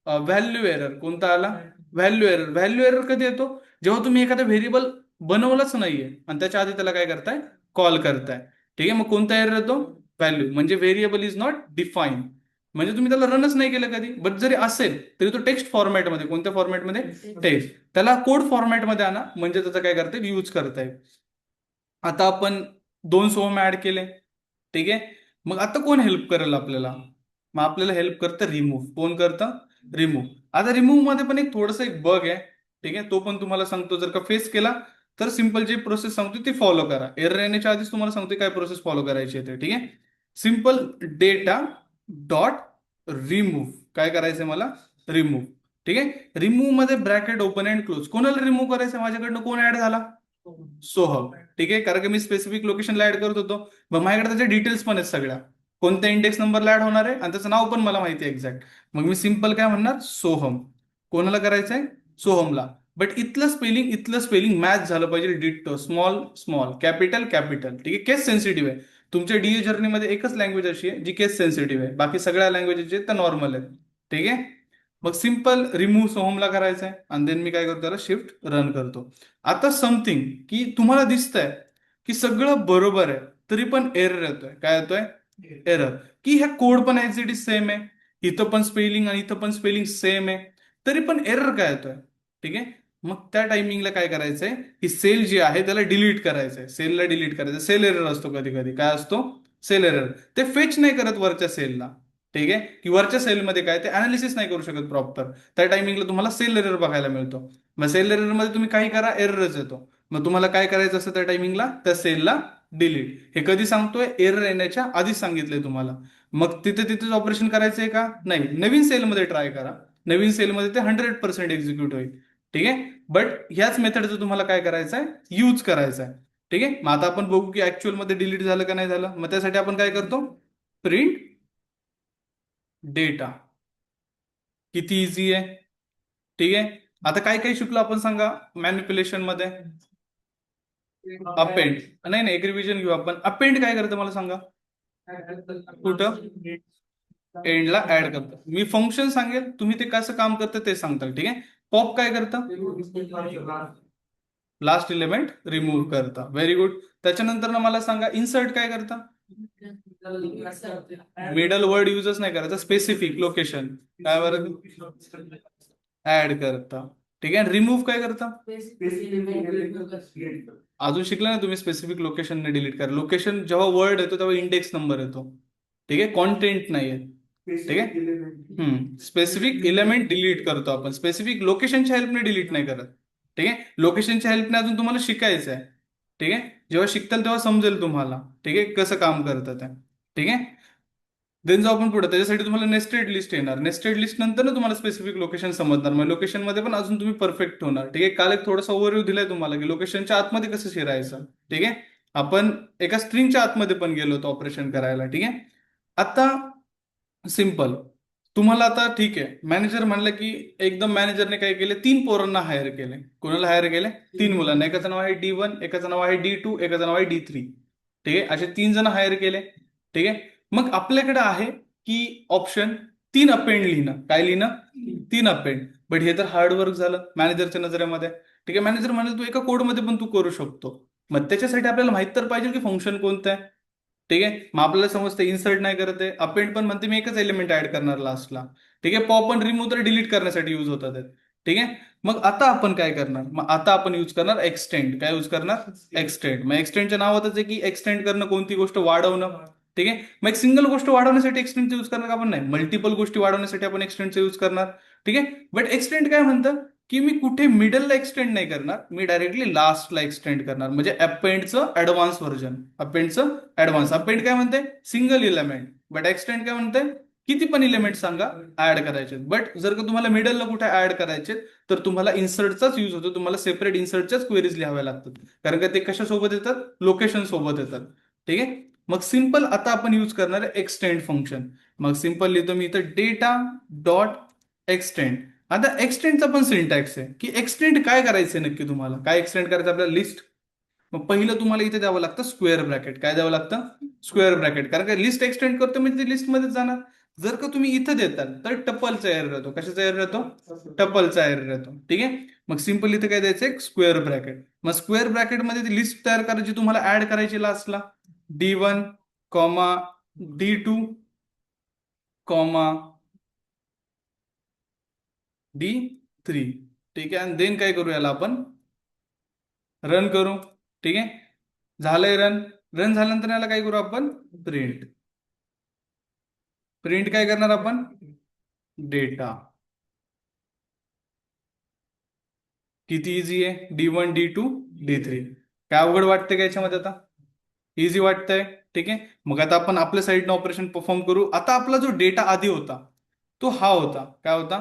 व्हॅल्यू एरर. कोणता आला? Value error. व्हॅल्यू एरर कधी येतो? जेव्हा तुम्ही एखादा व्हेरिएबल बनवलंच नाहीये आणि त्याच्या आधी त्याला काय करताय? कॉल करताय. ठीक आहे. मग कोणता एरर येतो? व्हॅल्यू. म्हणजे व्हेरिएबल इज नॉट डिफाईन. म्हणजे तुम्ही त्याला रनच नाही केलं कधी. बट जरी असेल तरी तो टेक्स्ट फॉर्मॅटमध्ये. कोणत्या फॉर्मॅटमध्ये? टेक्स्ट. त्याला कोड फॉर्मॅटमध्ये आणा म्हणजे त्याचा काय करताय? यूज करताय. आता आपण दोन सोहम ऍड केले. ठीक आहे. मग आता कोण हेल्प करेल आपल्याला? मग आपल्याला हेल्प करतं रिमूव्ह. कोण करतं? रिमूव्ह. आता रिमूव्ह मध्ये पण एक थोडंसं एक बग आहे. ठीक आहे. तो पण तुम्हाला सांगतो. जर का फेस केला तर सिंपल जे प्रोसेस सांगतो ती फॉलो करा. एरर येण्याच्या आधीच तुम्हाला सांगतो काय प्रोसेस फॉलो करायची आहे ते. ठीक आहे. Simple data dot remove. काय करायचंय मला? रिमूव्ह. ठीक आहे. रिमूव्ह मध्ये ब्रॅकेट ओपन अँड क्लोज. कोणाला रिमूव्ह करायचं? माझ्याकडनं कोण ऍड झाला? सोहम. ठीक आहे. कारण की मी स्पेसिफिक लोकेशनला ऍड करत होतो. मग माझ्याकडे त्याच्या डिटेल्स पण आहेत सगळ्या. कोणत्या इंडेक्स नंबरला ऍड होणार आहे आणि त्याचं नाव पण मला माहिती आहे एक्झॅक्ट. मग मी सिंपल काय म्हणणार? सोहम. कोणाला करायचंय? सोहमला. बट इथलं स्पेलिंग मॅच झालं पाहिजे. Ditto. Small small. Capital capital. ठीक आहे. केस सेन्सिटिव्ह आहे. तुमच्या डीए जर्नीमध्ये एकच लँग्वेज अशी आहे जी केस सेन्सिटिव्ह आहे. बाकी सगळ्या लँग्वेजेस आहेत त्या नॉर्मल आहेत. ठीक आहे. मग सिंपल रिमूव्ह सोहमला करायचंय आणि देन मी काय करतो? त्याला शिफ्ट रन करतो. आता समथिंग की तुम्हाला दिसतंय की सगळं बरोबर आहे तरी पण एरर येतोय. काय येतोय? एरर. की ह्या कोड पण ऍज इट इज सेम आहे. इथं पण स्पेलिंग आणि इथं पण स्पेलिंग सेम आहे. तरी पण एरर काय येतोय? ठीक आहे. मग त्या टायमिंगला काय करायचंय की सेल जी आहे त्याला डिलीट करायचंय, सेलला डिलीट करायचं. सेल एरर असतो कधी कधी, काय असतो, सेल एरर. ते फेच नाही करत वरच्या सेलला, ठीक आहे, की वरच्या सेलमध्ये काय ते अनालिसिस नाही करू शकत प्रॉपर. त्या टायमिंगला तुम्हाला सेल एरर बघायला मिळतो. मग सेल एरर मध्ये तुम्ही काही करा, एररच येतो. मग तुम्हाला काय करायचं असतं त्या टायमिंगला, त्या सेलला डिलीट. हे कधी सांगतोय, एरर येण्याच्या आधीच सांगितलंय तुम्हाला. मग तिथे तिथेच ऑपरेशन करायचंय का, नाही, नवीन सेलमध्ये ट्राय करा. नवीन सेलमध्ये ते 100% एक्झिक्यूट होईल, ठीक आहे. बट ह्याच मेथडचं तुम्हाला काय करायचं आहे, यूज करायचं आहे, ठीक आहे. मग आता आपण बघू की ऍक्च्युअल मध्ये डिलीट झालं का नाही झालं. मग त्यासाठी आपण काय करतो, प्रिंट डेटा. किती इझी आहे, ठीक आहे. आता काय काय शिकलो आपण सांगा मॅनिप्युलेशन मध्ये. अपेंड, नाही नाही, एक रिव्हिजन घेऊ आपण. अपेंड काय करतं मला सांगा, कुठं, एंडला ऍड करतं. मी फंक्शन सांगेल, तुम्ही ते कसं काम करतं ते सांगताल, ठीक आहे. पॉप काय करतं, लास्ट इलेमेंट रिमूव्ह करता. Very good. त्याच्यानंतर ना मला सांगा इन्सर्ट काय करता, मिडल वर्ड युजच नाही करायचा, स्पेसिफिक लोकेशन काय बरं ऍड करता, ठीक आहे. रिमूव्ह काय करता, अजून शिकला ना तुम्ही, स्पेसिफिक लोकेशन ने डिलीट करा. लोकेशन जेव्हा वर्ड येतो तेव्हा इंडेक्स नंबर येतो, ठीक आहे, कॉन्टेंट नाही आहे, ठीक आहे. स्पेसिफिक इलेमेंट डिलीट करतो आपण, स्पेसिफिक लोकेशनच्या हेल्पने डिलीट नाही करत, ठीक आहे. लोकेशनच्या हेल्पने अजून तुम्हाला शिकायचं आहे, ठीक आहे. जेव्हा शिकताल तेव्हा समजेल तुम्हाला, ठीक आहे, कसं काम करतं ते, ठीक आहे. देन जाऊ आपण पुढे, त्याच्यासाठी तुम्हाला नेस्टेड लिस्ट येणार. नेस्टेड लिस्ट नंतर ना तुम्हाला स्पेसिफिक लोकेशन समजणार. मग लोकेशन मध्ये पण अजून तुम्ही परफेक्ट होणार, ठीक आहे. काल एक थोडासा ओव्हरव्ह्यू दिलाय तुम्हाला की लोकेशनच्या आतमध्ये कसं शिरायचं, ठीक आहे. आपण एका स्ट्रिंगच्या आतमध्ये पण गेलो होतो ऑपरेशन करायला, ठीक आहे. आता सिंपल, तुम्हाला आता ठीक आहे, मॅनेजर म्हणलं की एकदम मॅनेजरने काय केले, 3 पोरांना हायर केले. कोणाला हायर केले, 3 मुलांना. एकाचं नाव आहे D1, एकाचं नाव आहे D2, एकाचं नाव आहे D3, ठीक आहे. असे 3 जण हायर केले, ठीक आहे. मग आपल्याकडे आहे की ऑप्शन 3 अपेंड लिहिणं. काय लिहिणं, 3 अपेंड. बट हे तर हार्डवर्क झालं मॅनेजरच्या नजरेमध्ये, ठीक आहे. मॅनेजर म्हणाल तू एका कोडमध्ये पण तू करू शकतो. मग त्याच्यासाठी आपल्याला माहित तर पाहिजे की फंक्शन कोणतं आहे, ठीक आहे. मग आपल्याला समजतं इन्सर्ट नाही करत आहे, अपेंड पण म्हणते मी एकच एलिमेंट ऍड करणार लास्टला, ठीक आहे. पॉप पण रिमूव्ह तर डिलीट करण्यासाठी युज होतात आहेत, ठीक आहे. मग आता आपण काय करणार, मग आता आपण यूज करणार एक्सटेंड. काय यूज करणार, एक्सटेंड. मग एक्सटेंडच्या नावातच आहे की एक्सटेंड करणं, कोणती गोष्ट वाढवणं, ठीक आहे. मग एक सिंगल गोष्ट वाढवण्यासाठी एक्सटेंडचा यूज करणार आपण, नाही, मल्टिपल गोष्टी वाढवण्यासाठी आपण एक्सटेंडचा यूज करणार, ठीक आहे. बट एक्सटेंड काय म्हणतं की मी कुठे मिडलला एक्सटेंड नाही करणार, मी डायरेक्टली लास्टला एक्सटेंड करणार. म्हणजे अपेंडचं ऍडव्हान्स व्हर्जन, अपेंडचं ऍडव्हान्स. अपेंड काय म्हणते, सिंगल इलेमेंट. बट एक्सटेंड काय म्हणते, किती पण इलेमेंट सांगा ऍड करायचे. बट जर का तुम्हाला मिडलला कुठे ऍड करायचे तर तुम्हाला इन्सर्टचाच यूज होतो. तुम्हाला सेपरेट इन्सर्टच्याच क्वेरीज लिहाव्या लागतात, कारण का ते कशासोबत येतात, लोकेशन सोबत येतात, ठीक आहे. मग सिंपल आता आपण यूज करणार आहे एक्सटेंड फंक्शन. मग सिंपल लिहितो मी इथं, डेटा डॉट एक्सटेंड. आता एक्सटेंडचा पण सिंटॅक्स आहे की एक्सटेंड काय करायचंय नक्की, तुम्हाला काय एक्सटेंड करायचं आपल्याला, लिस्ट. मग पहिलं तुम्हाला इथे द्यावं लागतं स्क्वेअर ब्रॅकेट. काय द्यावं लागतं, स्क्वेअर ब्रॅकेट. कारण का लिस्ट एक्सटेंड करतो म्हणजे ती लिस्टमध्येच जाणार. जर का तुम्ही इथं देताल तर टपलचा एरर येतो. कशाचा एरर येतो, टपलचा एरर येतो, ठीक आहे. मग सिंपल इथे काय द्यायचं, स्क्वेअर ब्रॅकेट. मग स्क्वेअर ब्रॅकेटमध्ये ती लिस्ट तयार करायची, तुम्हाला ऍड करायची लास्टला D1, D2, D3, ठीक आहे. आणि देन काय करू, याला आपण रन करू, ठीक आहे. झालंय रन. रन झाल्यानंतर याला काय करू आपण, प्रिंट. प्रिंट काय करणार आपण, डेटा. किती इझी आहे, D1, D2, D3. काय अवघड वाटतंय का याच्यामध्ये आता, इझी वाटतंय, ठीक आहे. मग आता आपण आपल्या साईडनं ऑपरेशन परफॉर्म करू. आता आपला जो डेटा आधी होता तो हा होता, काय होता,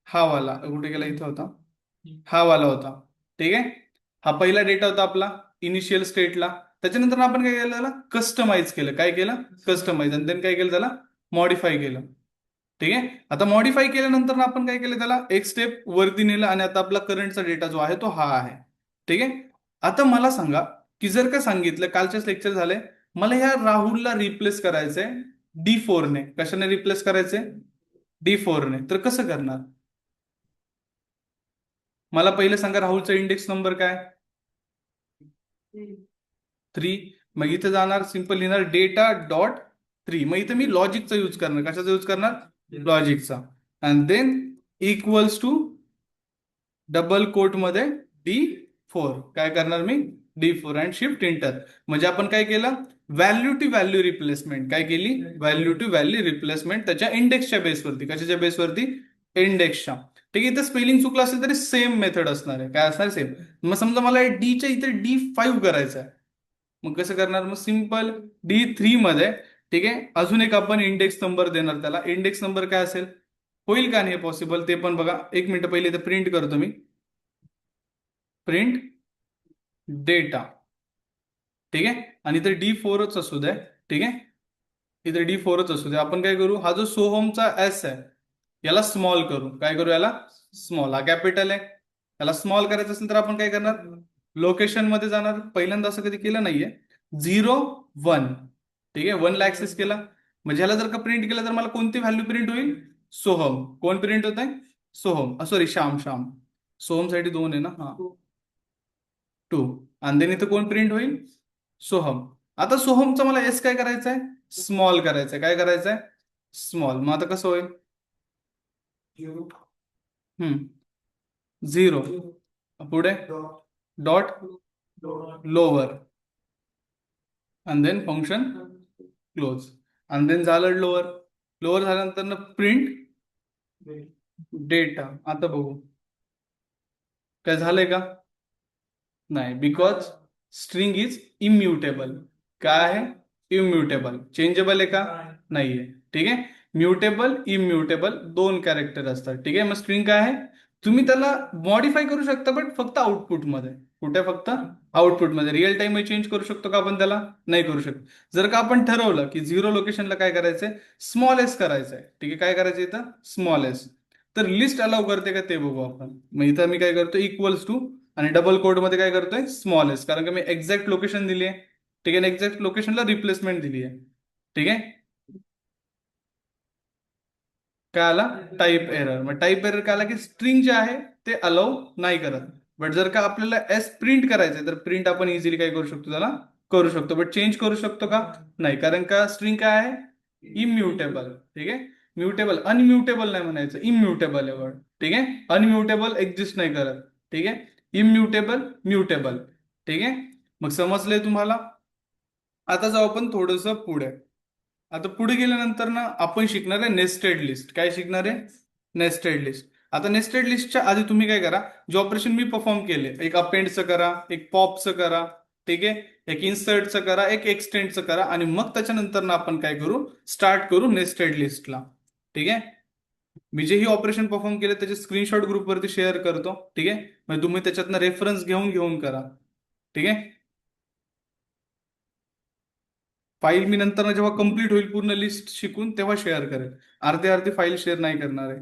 हा वाला. कुठे गेला, इथं होता, हा वाला होता, ठीक आहे. हा पहिला डेटा होता आपला इनिशियल स्टेटला. त्याच्यानंतर आपण काय केलं, त्याला कस्टमाइज केलं. काय केलं, कस्टमाइज. आणि देन काय केलं, त्याला मॉडीफाय केलं, ठीक आहे. आता मॉडीफाय केल्यानंतर आपण काय केलं, त्याला एक स्टेप वरती नेलं आणि आता आपला करंटचा डेटा जो आहे तो हा आहे, ठीक आहे. आता मला सांगा की जर का सांगितलं, कालच्याच लेक्चर झालंय, मला ह्या राहुलला रिप्लेस करायचंय D4 ने. कशाने रिप्लेस करायचंय, D4 ने. तर कसं करणार, मला पहिलं सांगा, राहुलचा इंडेक्स नंबर काय, 3. मग इथं जाणार, सिंपल लिहिणार डेटा डॉट 3. मग इथं मी लॉजिकचा यूज करणार. कशाचा यूज करणार, लॉजिकचा. And then equals to double quote मध्ये D4 काय करणार मी, D4 अँड शिफ्ट इंटर. म्हणजे आपण काय केलं, व्हॅल्यू टू व्हॅल्यू रिप्लेसमेंट काय केली, व्हॅल्यू टू व्हॅल्यू रिप्लेसमेंट त्याच्या इंडेक्सच्या बेसवरती. कशाच्या बेसवरती, इंडेक्सच्या. ठीक आहे, इथं स्पेलिंग चुकलं असेल तरी सेम मेथड असणार आहे. काय असणार, सेम. मग समजा मला च्या इथे D5 करायचं आहे, मग कसं करणार, मग सिंपल D3 मध्ये. ठीक आहे, अजून एक आपण इंडेक्स नंबर देणार त्याला. इंडेक्स नंबर काय असेल, होईल का नाही पॉसिबल ते पण बघा. एक मिनिट, पहिले इथं प्रिंट करतो मी. Print data. ठीक आहे, आणि इथे D4च असू द्या. ठीक आहे, इथे D4च असू द्या. आपण काय करू, हा जो सोहमचा एस आहे याला स्मॉल करू. काय करू, याला स्मॉल. हा कॅपिटल आहे, याला स्मॉल करायचं असेल तर आपण काय करणार, लोकेशन मध्ये जाणार. पहिल्यांदा असं कधी केलं नाहीये. 0 1. ठीक आहे, 1 ला ऍक्सेस केला. म्हणजे ह्याला जर का प्रिंट केलं तर मला कोणती व्हॅल्यू प्रिंट होईल, सोहम. कोण प्रिंट होत आहे, सोहम. सॉरी, श्याम. श्याम, सोहम साठी 2 आहे ना, हा. 2. आणि then इथं कोण प्रिंट होईल, सोहम. आता सोहमचा मला एस काय करायचं आहे, स्मॉल करायचं आहे. काय करायचं आहे, स्मॉल. मग आता कसं होईल, हम्म 0. पुढे डॉट लोअर, आणि देन फंक्शन क्लोज. आणि देन झालं लोअर. लोअर झाल्यानंतर प्रिंट डेटा. आता बघू काय झालंय का, नाही. Because string is immutable. काय आहे, इम्युटेबल. चेंजेबल आहे का, नाहीये. ठीक आहे, म्युटेबल इम्युटेबल 2 कॅरेक्टर असतात. ठीक आहे, मग स्ट्रिंग काय आहे, तुम्ही त्याला मॉडीफाय करू शकता बट फक्त आउटपुटमध्ये. कुठे, फक्त आउटपुटमध्ये. रिअल टाइम चेंज करू शकतो का आपण त्याला, नाही करू शकत. जर का आपण ठरवलं की 0 लोकेशनला काय करायचंय, स्मॉल एस करायचंय. ठीक आहे, काय करायचं इथं, स्मॉल एस. तर लिस्ट अलाउ करते का ते बघू आपण. मग इथं मी काय करतो, इक्वल्स टू, आणि डबल कोड मध्ये काय करतोय, स्मॉल एस. कारण की मी एक्झॅक्ट लोकेशन दिली आहे. ठीक आहे, एक्झॅक्ट लोकेशनला रिप्लेसमेंट दिली आहे. ठीक आहे, काय आला, टाईप एरर. मग टाईप एरर काय आला, की स्ट्रिंग जे आहे ते अलाउ नाही करत. बट जर का आपल्याला एस प्रिंट करायचंय तर प्रिंट आपण इझिली काय करू शकतो, त्याला करू शकतो. बट चेंज करू शकतो का, नाही. कारण का स्ट्रिंग काय आहे, इम्युटेबल. ठीक आहे, म्युटेबल, अनम्युटेबल नाही म्हणायचं, इम्युटेबल आहे वर्ड. ठीक आहे, अनम्युटेबल एक्झिस्ट नाही करत. ठीक आहे, इम्युटेबल, म्युटेबल. ठीक आहे, मग समजलंय तुम्हाला. आता जाऊ आपण थोडस पुढे. आता पुढे गेल्यानंतर ना आपण शिकणार आहे नेस्टेड लिस्ट. काय शिकणार आहे, नेस्टेड लिस्ट. आता नेस्टेड लिस्टच्या आधी तुम्ही काय करा, जे ऑपरेशन मी परफॉर्म केले, एक अपेंडचं करा, एक पॉपचं करा. ठीक आहे, एक इन्सर्टचं करा, एक एक्सटेंडचं करा, आणि मग त्याच्यानंतर ना आपण काय करू, स्टार्ट करू नेस्टेड लिस्टला. ठीक आहे, मी जे ही ऑपरेशन परफॉर्म केले त्याचे स्क्रीनशॉट ग्रुपवरती शेअर करतो. ठीक आहे, म्हणजे तुम्ही त्याच्यातनं रेफरन्स घेऊन घेऊन करा. ठीक आहे, फाईल मी नंतर जेव्हा कंप्लीट होईल पूर्ण लिस्ट शिकून तेव्हा शेअर करेल. अर्धे अर्धे फाईल शेअर नाही करणार आहे.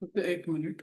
फक्त एक मिनिट.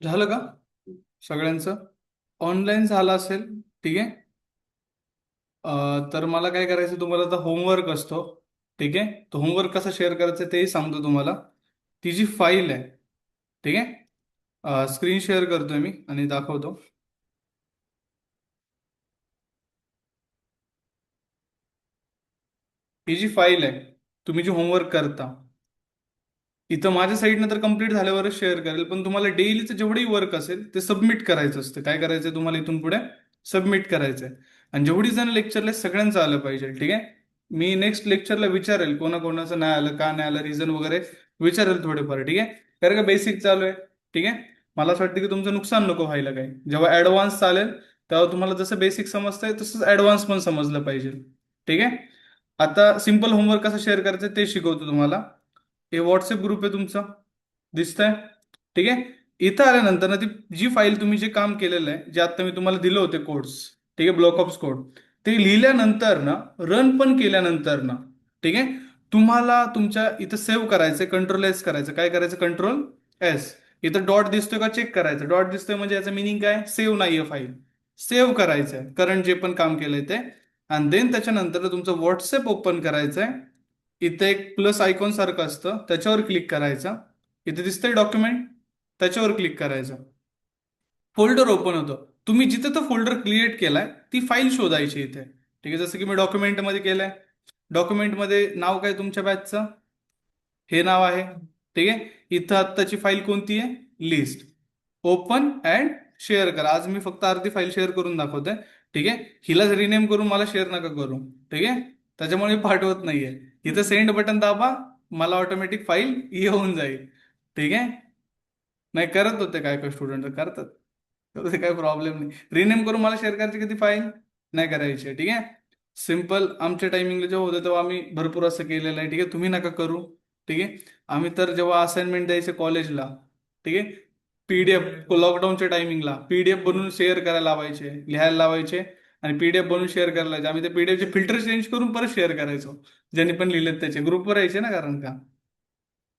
झालं का सगळ्यांचं? ऑनलाईन झालं असेल, ठीक आहे. तर मला काय करायचं, तुम्हाला आता होमवर्क असतो, ठीक आहे. तो होमवर्क कसा शेअर करायचा तेही सांगतो तुम्हाला. ती जी फाईल आहे, ठीक आहे, स्क्रीन शेअर करतोय मी आणि दाखवतो. ही जी फाईल आहे, तुम्ही जे होमवर्क करता, इथं माझ्या साईडनं तर कम्प्लीट झाल्यावरच शेअर करेल, पण तुम्हाला डेलीचं जेवढंही वर्क असेल ते सबमिट करायचं असतं. काय करायचंय तुम्हाला इथून पुढे? सबमिट करायचंय. आणि जेवढी जण लेक्चरला सगळ्यांचं आलं पाहिजे, ठीक आहे. मी नेक्स्ट लेक्चरला विचारेल कोणाकोणाचं नाही आलं, का नाही आलं, रिझन वगैरे विचारेल थोडेफार, ठीक आहे. कारण का बेसिक चालू आहे, ठीक आहे. मला असं वाटतं की तुमचं नुकसान नको व्हायला काही. जेव्हा ऍडव्हान्स चालेल तेव्हा तुम्हाला जसं बेसिक समजतंय तसंच ऍडव्हान्स पण समजलं पाहिजे, ठीक आहे. आता सिम्पल होमवर्क कसं शेअर करायचं ते शिकवतो तुम्हाला. हे व्हॉट्सअप ग्रुप आहे तुमचा, दिसतंय, ठीक आहे. इथं आल्यानंतर ना ती जी फाईल तुम्ही जे काम केलेलं आहे, जे आता मी तुम्हाला दिलं होते कोड्स, ठीक आहे, ब्लॉक ऑप्स कोड, ते लिहिल्यानंतर ना, रन पण केल्यानंतर ना, ठीक आहे, तुम्हाला तुमच्या इथं सेव्ह करायचं, कंट्रोल एस करायचं. काय करायचं? Control S. इथं डॉट दिसतोय का चेक करायचं. डॉट दिसतोय म्हणजे याचं मिनिंग काय? सेव्ह नाहीये फाईल. सेव्ह करायचंय करंट जे पण काम केलंय ते. आणि देन त्याच्यानंतर तुमचं व्हॉट्सअप ओपन करायचंय. इथे एक प्लस आयकॉन सारखं असतं, त्याच्यावर क्लिक करायचं. इथे दिसतंय डॉक्युमेंट, त्याच्यावर क्लिक करायचं. फोल्डर ओपन होतं. तुम्ही जिथे तो फोल्डर क्रिएट केलाय ती फाईल शोधायची इथे. ठीक आहे, जसं की मी डॉक्युमेंटमध्ये केलंय. डॉक्युमेंटमध्ये नाव काय तुमच्या बॅचचं? हे नाव आहे. ठीक आहे, इथं आत्ताची फाईल कोणती आहे? लिस्ट. ओपन अँड शेअर करा. आज मी फक्त अर्धी फाईल शेअर करून दाखवतोय. ठीक आहे, हिलाच रिनेम करून मला शेअर नका करू. ठीक आहे, त्याच्यामुळे मी पाठवत नाहीये. इथं सेंड बटन दाबा, मला ऑटोमॅटिक फाईल येऊन जाईल. ठीक आहे, नाही करत होते काय काय स्टुडंट करतात, तर काही प्रॉब्लेम नाही. रिनेम करून मला शेअर करायची कधी फाईल नाही करायची. ठीक आहे, सिम्पल. आमच्या टायमिंगला जेव्हा होतं तेव्हा आम्ही भरपूर असं केलेलं आहे. ठीक आहे, तुम्ही नका करू. ठीक आहे, आम्ही तर जेव्हा असाइनमेंट द्यायचे कॉलेजला, ठीक आहे, पीडीएफ लॉकडाऊनच्या टायमिंगला पीडीएफ बनवून शेअर करायला लावायचे, लिहायला लावायचे आणि पीडीएफ बनवून शेअर करायला लावायचे. आम्ही ते पीडीएफचे फिल्टर चेंज करून परत शेअर करायचो, ज्यांनी पण लिहिलेत त्याचे ग्रुपवर यायचे ना, कारण का.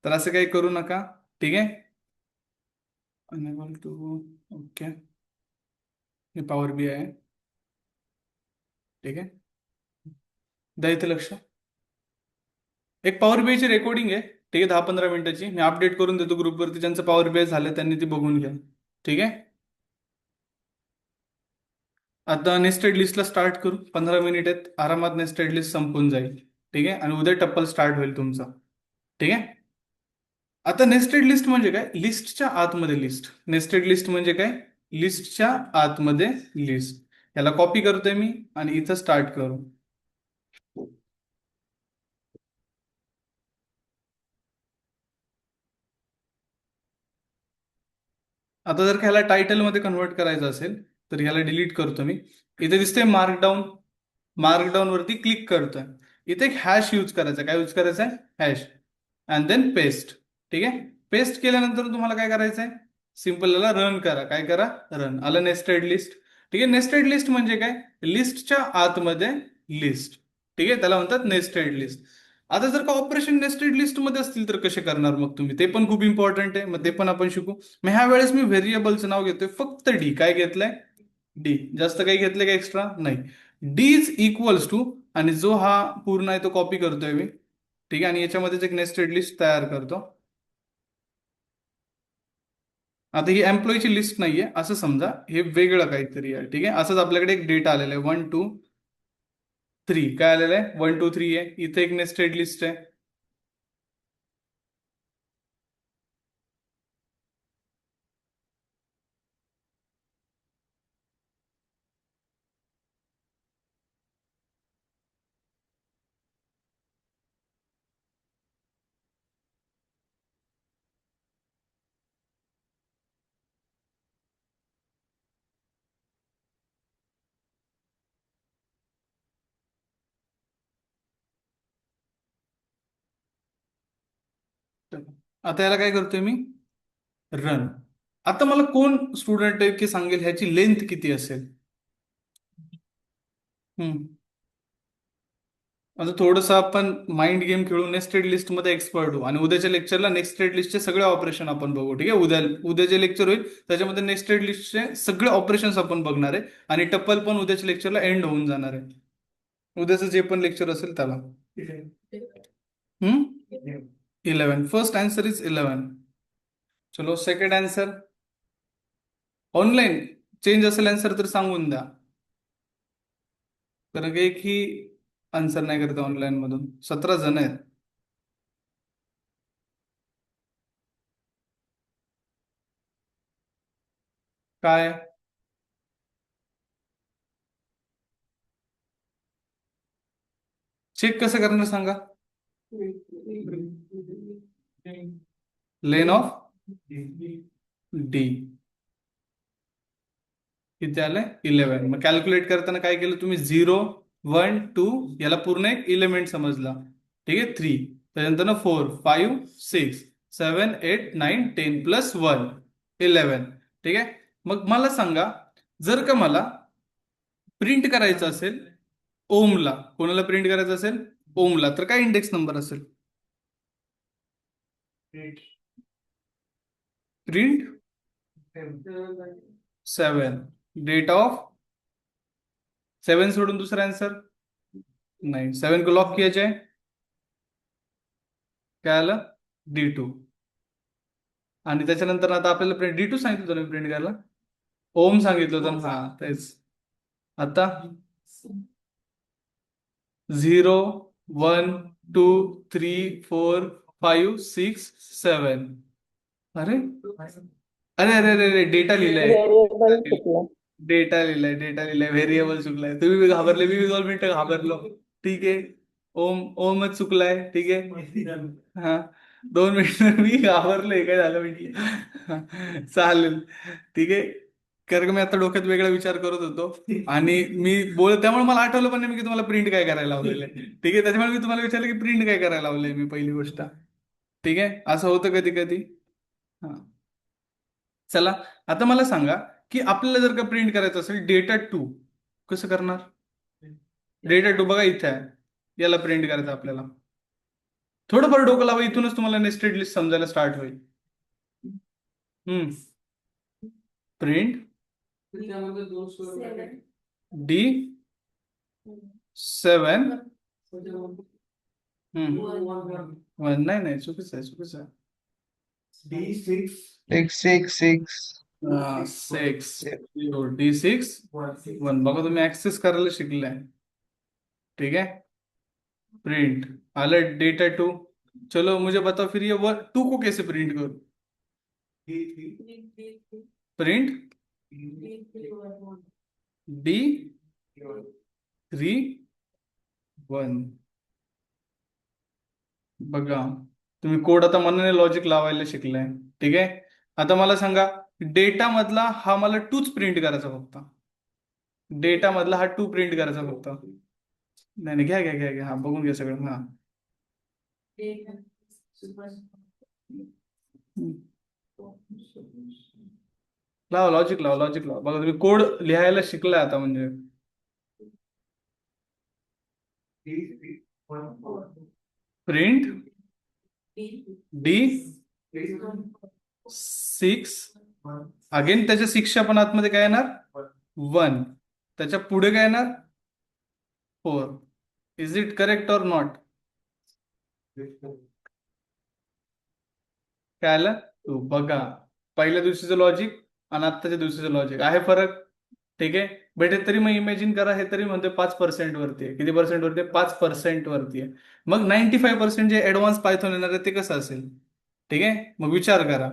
तर असं काही करू नका. ठीक आहे, अनेबल टू. ओके, हे पॉवर बी आहे. ठीक आहे, द्या इथे लक्ष. एक पॉवर बीआयची रेकॉर्डिंग आहे. ठीक आहे, 10-15 मिनिटाची. मी अपडेट करून देतो ग्रुपवरती. ज्यांचं पॉवर बीआय झालं त्यांनी ती बघून घ्या. ठीक आहे, आता नेस्टेड लिस्टला स्टार्ट करू. 15 मिनिट आहेत, आरामात नेस्टेड लिस्ट संपून जाईल. ठीक आहे, आणि उद्या टप्पल स्टार्ट होईल तुमचा. ठीक आहे, आता नेस्टेड लिस्ट म्हणजे काय? लिस्टच्या आतमध्ये लिस्ट. नेस्टेड लिस्ट म्हणजे काय? लिस्टच्या आतमध्ये लिस्ट. याला कॉपी करतोय मी आणि इथं स्टार्ट करू. आता जर का ह्याला टायटलमध्ये कन्वर्ट करायचं असेल तर ह्याला डिलीट करतो मी. इथे दिसतंय मार्कडाऊन. मार्कडाऊन वरती क्लिक करतोय. इथे एक हॅश यूज करायचा. काय यूज करायचा आहे? हॅश. And then paste. ठीक आहे, पेस्ट केल्यानंतर तुम्हाला काय करायचंय? सिम्पल याला रन करा. काय करा? रन. आलं नेस्टेड लिस्ट. ठीक आहे, नेस्टेड लिस्ट म्हणजे काय? लिस्टच्या आतमध्ये लिस्ट. ठीक आहे, त्याला म्हणतात नेस्टेड लिस्ट. आता जर का ऑपरेशन नेस्टेड लिस्ट मध्ये असतील तर कसे करणार मग तुम्ही? ते पण खूप इम्पॉर्टंट आहे, मग ते पण आपण शिकू. मग ह्या वेळेस मी व्हेरिएबलचं नाव घेतोय फक्त डी. काय घेतलंय? डी. जास्त काही घेतलंय का एक्स्ट्रा? नाही. डी इज इक्वल्स टू, आणि जो हा पूर्ण आहे तो कॉपी करतोय मी. ठीक आहे, आणि याच्यामध्येच एक नेस्टेड लिस्ट तयार करतो. आता ही एम्प्लॉईची लिस्ट नाहीये असं समजा, हे वेगळं काहीतरी आहे. ठीक आहे, असंच आपल्याकडे एक डेटा आलेला आहे 1 2 3. काय आलेलं आहे? 1 2 3 आहे. इथे एक नेस्टेड लिस्ट आहे. आता याला काय करतोय मी? रन. आता मला कोण स्टुडंट आहे की सांगेल ह्याची लेंथ किती असेल? हम्म. आता थोडंसं आपण माइंड गेम खेळून नेस्टेड लिस्ट मध्ये एक्सपर्ट होऊ आणि उद्याच्या लेक्चरला नेस्टेड लिस्टचे सगळे ऑपरेशन आपण बघू. ठीक आहे, उद्या जे लेक्चर होईल त्याच्यामध्ये नेस्टेड लिस्टचे सगळे ऑपरेशन्स आपण बघणार आहे आणि टप्पल पण उद्याच्या लेक्चरला एंड होऊन जाणार आहे. उद्याचं जे पण लेक्चर असेल त्याला. 11. First answer is 11. चलो, सेकंड आन्सर. ऑनलाईन चेंज असेल आन्सर तर सांगून द्या, कारण की एकही आन्सर नाही करत ऑनलाईन मधून. 17 जण आहेत. काय? चेक कसं करणार सांगा? लेन ऑफ डी किती आलंय? 11. मग कॅल्क्युलेट करताना काय केलं तुम्ही? 0 1 2 याला पूर्ण एक इलेमेंट समजला. ठीक आहे, 3. त्याच्यानंतर 4 5 6 7 8 9 10 प्लस 1 11. ठीक आहे, मग मला सांगा, जर का मला प्रिंट करायचं असेल ओमला, कोणाला प्रिंट करायचं असेल? ओमला, तर काय इंडेक्स नंबर असेल? प्रिंट 7. डेट ऑफ 7 सोडून दुसरा आंसर नाही. 7 को लॉक किया जाए, काय आलं? D2. आणि त्याच्यानंतर आता आपल्याला प्रिंट D2 सांगितलं होतं ना प्रिंट करायला, ओम सांगितलं होतं ना. हा तेच. आता 0 1 2 3 4 5 6 7. अरे अरे अरे अरे अरे, डेटा लिहिलाय. व्हेरिएबल चुकलं. डेटा लिहिलाय व्हेरिएबल चुकलाय. तुम्ही बी घाबरले, मी बी 2 मिनिटं घाबरलो. ठीक आहे. ओमच चुकलाय. ठीक आहे. हा, 2 मिनिटं मी घाबरलोय, काय झालं म्हणजे. चालेल. ठीक आहे. कारण का मी आता डोक्यात वेगळा विचार करत होतो आणि मी त्यामुळे मला आठवलं पण नाही की तुम्हाला प्रिंट काय करायला लावलेलं आहे. ठीक आहे, त्याच्यामुळे मी तुम्हाला विचारलं की प्रिंट काय करायला लावलंय मी, पहिली गोष्ट. ठीक आहे, असं होतं कधी कधी. हा, चला. आता मला सांगा की आपल्याला जर का प्रिंट करायचं असेल डेटा 2, कसं करणार? डेटा 2 बघा इथे आहे, याला प्रिंट करायचं आपल्याला. थोडंफार डोकं लावा, इथूनच तुम्हाला नेस्टेड लिस्ट समजायला स्टार्ट होईल. Print D7. नाही नाही, चुकीचं आहे, चुकीचं आहे. Six six six 6 D6 1. बघा, तुम्ही ऍक्सेस करायला शिकलाय. ठीक है. प्रिंट आलं डेटा 2. चलो मुझे बताओ फिर ये 2 को कैसे प्रिंट करूं? Print D3 1. बघा, तुम्ही कोड आता मनाने लॉजिक लावायला शिकलाय. ठीक आहे. आता मला सांगा, डेटा मधला हा मला 2च प्रिंट करायचा फक्त. डेटा मधला हा 2 प्रिंट करायचा फक्त. नाही नाही, घ्या घ्या घ्या घ्या, हा बघून घ्या सगळं. हा, लावा लॉजिक, लावा लॉजिक, लावा. बघा, तुम्ही कोड लिहायला शिकलाय आता म्हणजे. Print D6. अगेन त्याच्या 6च्या पण आतमध्ये काय येणार? 1. त्याच्या पुढे काय येणार? 4. Is it correct or not? काय आलं? तू बघा, पहिल्या दिवशीचं लॉजिक आणि आत्ताच्या दिवशीचं लॉजिक आहे फरक. ठीक आहे. बट हे तरी मग इमॅजिन करा, हे तरी म्हणते 5% वरती आहे. किती पर्सेंट वरती आहे? 5% वरती आहे. मग 95% जे ऍडव्हान्स पायथॉन येणार आहे ते कसं असेल? ठीक आहे, मग विचार करा.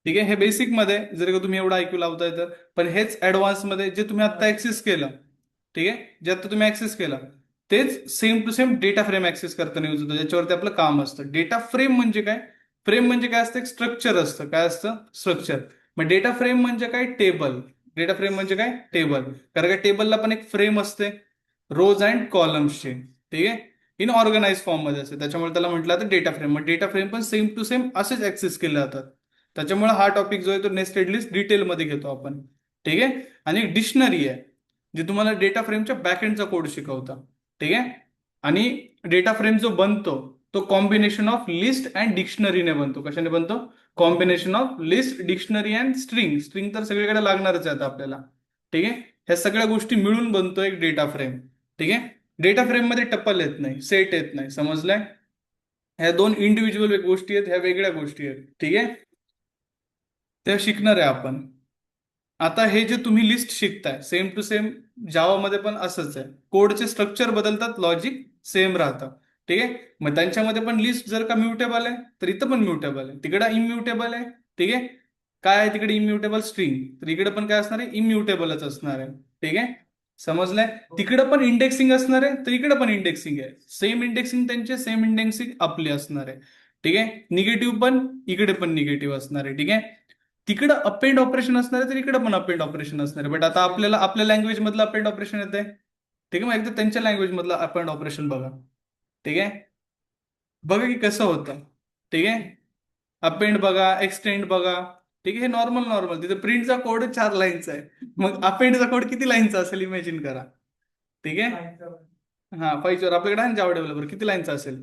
ठीक आहे, हे बेसिक मध्ये जर का तुम्ही एवढं ऐकू लावताय तर. पण हेच ऍडव्हान्स मध्ये जे तुम्ही आता ऍक्सेस केलं, ठीक आहे, जे आता तुम्ही ऍक्सेस केलं, तेच same to same data frame access करताना यूज होतं, ज्याच्यावरती आपलं काम असतं. डेटा फ्रेम म्हणजे काय? फ्रेम म्हणजे काय असतं? एक स्ट्रक्चर असतं. काय असतं? स्ट्रक्चर. मग डेटा फ्रेम म्हणजे काय? टेबल. डेटा फ्रेम म्हणजे काय? टेबल. कारण का टेबलला पण एक फ्रेम असते, रोज अँड कॉलम्सचे. ठीक आहे, इन ऑर्गनाइज फॉर्म मध्ये असते, त्याच्यामुळे त्याला म्हटलं जातं डेटा फ्रेम. मग डेटा फ्रेम पण सेम टू सेम असेच ऍक्सेस केले जातात. त्याच्यामुळे हा टॉपिक जो आहे तो नेस्टेड लिस्ट डिटेलमध्ये घेतो आपण. ठीक आहे. आणि एक डिक्शनरी आहे जे तुम्हाला डेटा फ्रेमच्या बॅकएंडचा कोड शिकवता. ठीक आहे. आणि डेटा फ्रेम जो बनतो तो कॉम्बिनेशन ऑफ लिस्ट अँड डिक्शनरीने बनतो. कशाने बनतो? Combination of list, dictionary and string. String तर सगळीकडे लागणारच आहे आता आपल्याला. ठीक आहे. ह्या सगळ्या गोष्टी मिळून बनतो एक डेटा फ्रेम. ठीक आहे. डेटा फ्रेम मध्ये टप्पल येत नाही, सेट येत नाही. समजलंय? ह्या 2 इंडिव्हिज्युअल गोष्टी आहेत, ह्या वेगळ्या गोष्टी आहेत. ठीक आहे, त्या शिकणार आहे आपण. आता हे जे तुम्ही लिस्ट शिकताय सेम टू सेम जावामध्ये पण असंच आहे. कोडचे स्ट्रक्चर बदलतात, लॉजिक सेम राहतं. ठीक आहे. मग त्यांच्यामध्ये पण लिस्ट जर का म्युटेबल आहे तर इथं पण म्युटेबल आहे, तिकडे इम्युटेबल आहे. ठीक आहे. काय आहे तिकडे? Immutable string. तर इकडे पण काय असणार आहे? इम्युटेबलच असणार आहे. ठीक आहे, समजलंय? तिकडे पण इंडेक्सिंग असणार आहे, तर इकडे पण इंडेक्सिंग आहे. सेम इंडेक्सिंग त्यांचे, सेम इंडेक्सिंग आपली असणार आहे. ठीक आहे. निगेटिव्ह पण इकडे पण निगेटिव्ह असणार आहे. ठीक आहे. तिकडं अपेंड ऑपरेशन असणार आहे तर इकडे पण अपेंड ऑपरेशन असणार आहे. बट आता आपल्याला आपल्या लँग्वेज मधलं अपेंड ऑपरेशन येते. ठीक आहे, मग एकदा त्यांच्या लँग्वेज मधलं अपेंड ऑपरेशन बघा. ठीक आहे, बघा की कसं होतं. ठीक आहे. अपेंड बघा, एक्सटेंड बघा. ठीक आहे, हे नॉर्मल नॉर्मल. तिथे प्रिंटचा कोड 4 लाईनचा आहे, मग अपेंडचा कोड किती लाईनचा असेल इमॅजिन करा. ठीक आहे. हा फाईव्हच्यावर आपल्याकडे आहे ना जावा डेव्हलपर, किती लाईनचा असेल?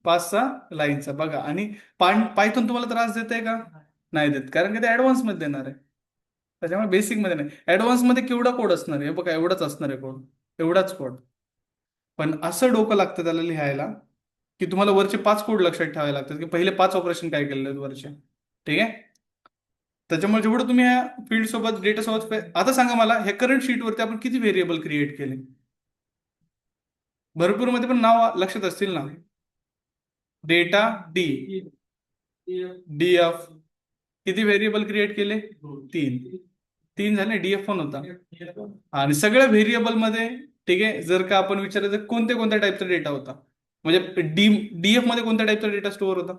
5-6 लाईनचा बघा. आणि पायथॉन तुम्हाला त्रास देते का? नाही देत, कारण की ते ऍडव्हान्स मध्ये देणार आहे. त्याच्यामुळे बेसिक मध्ये नाही, ऍडव्हान्स मध्ये केवढा कोड असणार आहे बघा, एवढाच असणार आहे कोड, एवढाच कोड. पण असं डोकं लागतं त्याला लिहायला, की तुम्हाला वरचे 5 कोड लक्षात ठेवावे लागतात, की पहिले 5 ऑपरेशन काय केलेले आहेत वरचे. ठीक आहे. त्याच्यामुळे जेवढं तुम्ही या फील्ड सोबत डेटा सोबत आता सांगा मला, ह्या करंट शीट वरती आपण किती व्हेरिएबल क्रिएट केले? भरपूर मध्ये, पण नाव लक्षात असतील ना? डेटा डी, डीएफ, किती व्हेरिएबल क्रिएट केले? 3. 3 झाले. डीएफ पण होता. आणि सगळ्या व्हेरिएबल मध्ये, ठीक आहे, जर का आपण विचारायचं कोणत्या कोणत्या टाईपचा डेटा होता, म्हणजे डीएफ मध्ये कोणत्या टाईपचा डेटा स्टोअर होता?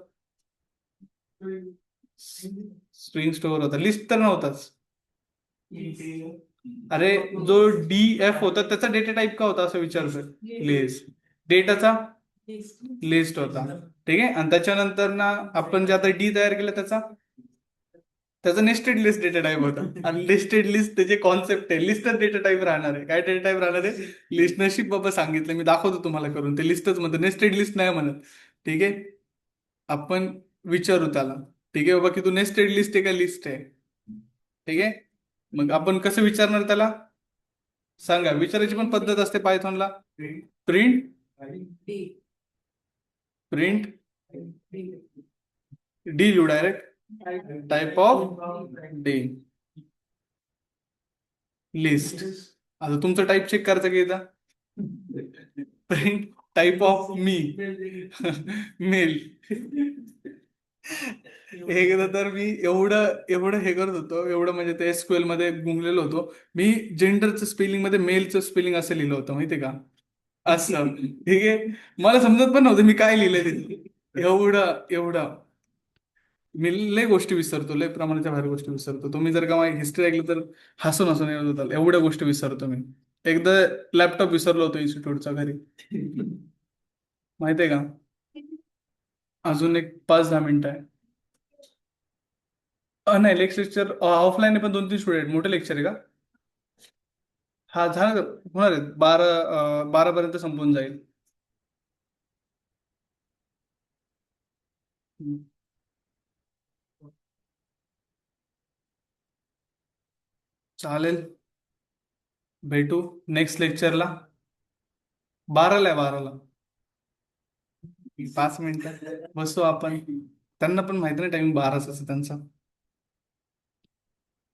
स्ट्रिंग स्टोअर होता, लिस्ट तर नव्हताच. अरे जो डीएफ होता त्याचा डेटा टाईप का होता असं विचारतोय? लिस्ट. डेटाचा लिस्ट होता. ठीक आहे. आणि त्याच्यानंतर ना आपण जे आता डी तयार केलं त्याचा त्याचा नेस्टेड लिस्ट डेटा टाईप होता. आणि लिस्टेड लिस्ट त्याचे कॉन्सेप्ट आहे, लिस्टच डेटा टाईप राहणार आहे. काय डेटा टाईप राहणार आहे? लिस्ट. नशीब बाबा सांगितलं, मी दाखवतो तुम्हाला करून, ते लिस्टच म्हणतो, नेस्टेड लिस्ट नाही म्हणत. ठीक आहे. आपण विचारू त्याला, ठीक आहे बाबा, की तू नेस्टेड लिस्ट आहे का लिस्ट आहे? ठीक आहे. मग आपण कसं विचारणार त्याला सांगा, विचारायची पण पद्धत असते पायथॉनला. प्रिंट, प्रिंट डी लिहू direct, type of D, list. आता तुमचं टाईप चेक करायचं की इथं, प्रिंट टाईप ऑफ मी, मेल. एकदा तर मी एवढं एवढं हे करत होतो, एवढं म्हणजे ते एसक्यूएल मध्ये गुंगलेलो होतो मी, जेंडरचं स्पेलिंग मध्ये मेलचं स्पेलिंग असं लिहिलं होतं माहितीये का? असं. ठीक आहे. मला समजत पण नव्हतं मी काय लिहिलंय तिथे, एवढं एवढं. मी लय गोष्टी विसरतो, लय प्रमाणाच्या बाहेर गोष्टी विसरतो. तुम्ही जर का माझी हिस्ट्री ऐकली तर हसून हसून येत होताल, एवढ्या गोष्टी विसरतो मी. एकदा लॅपटॉप विसरलो होतो इन्स्टिट्यूटचा घरी, माहितीये का? अजून एक 5-10 मिनिटं आहे. नाही, लेक्चर ऑफलाईन आहे, पण 2-3 स्टुडंट, मोठे लेक्चर आहे का? हा झालं, होणार आहे 12 पर्यंत संपून जाईल. हम्म. चालेल, भेटू नेक्स्ट लेक्चरला. 12ला आहे, 12ला. 5 मिनिटं बसू आपण. त्यांना पण माहिती नाही टाइमिंग 12च असं त्यांचा.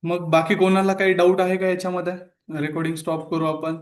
मग बाकी कोणाला काही डाऊट आहे का याच्यामध्ये? रेकॉर्डिंग स्टॉप करू आपण.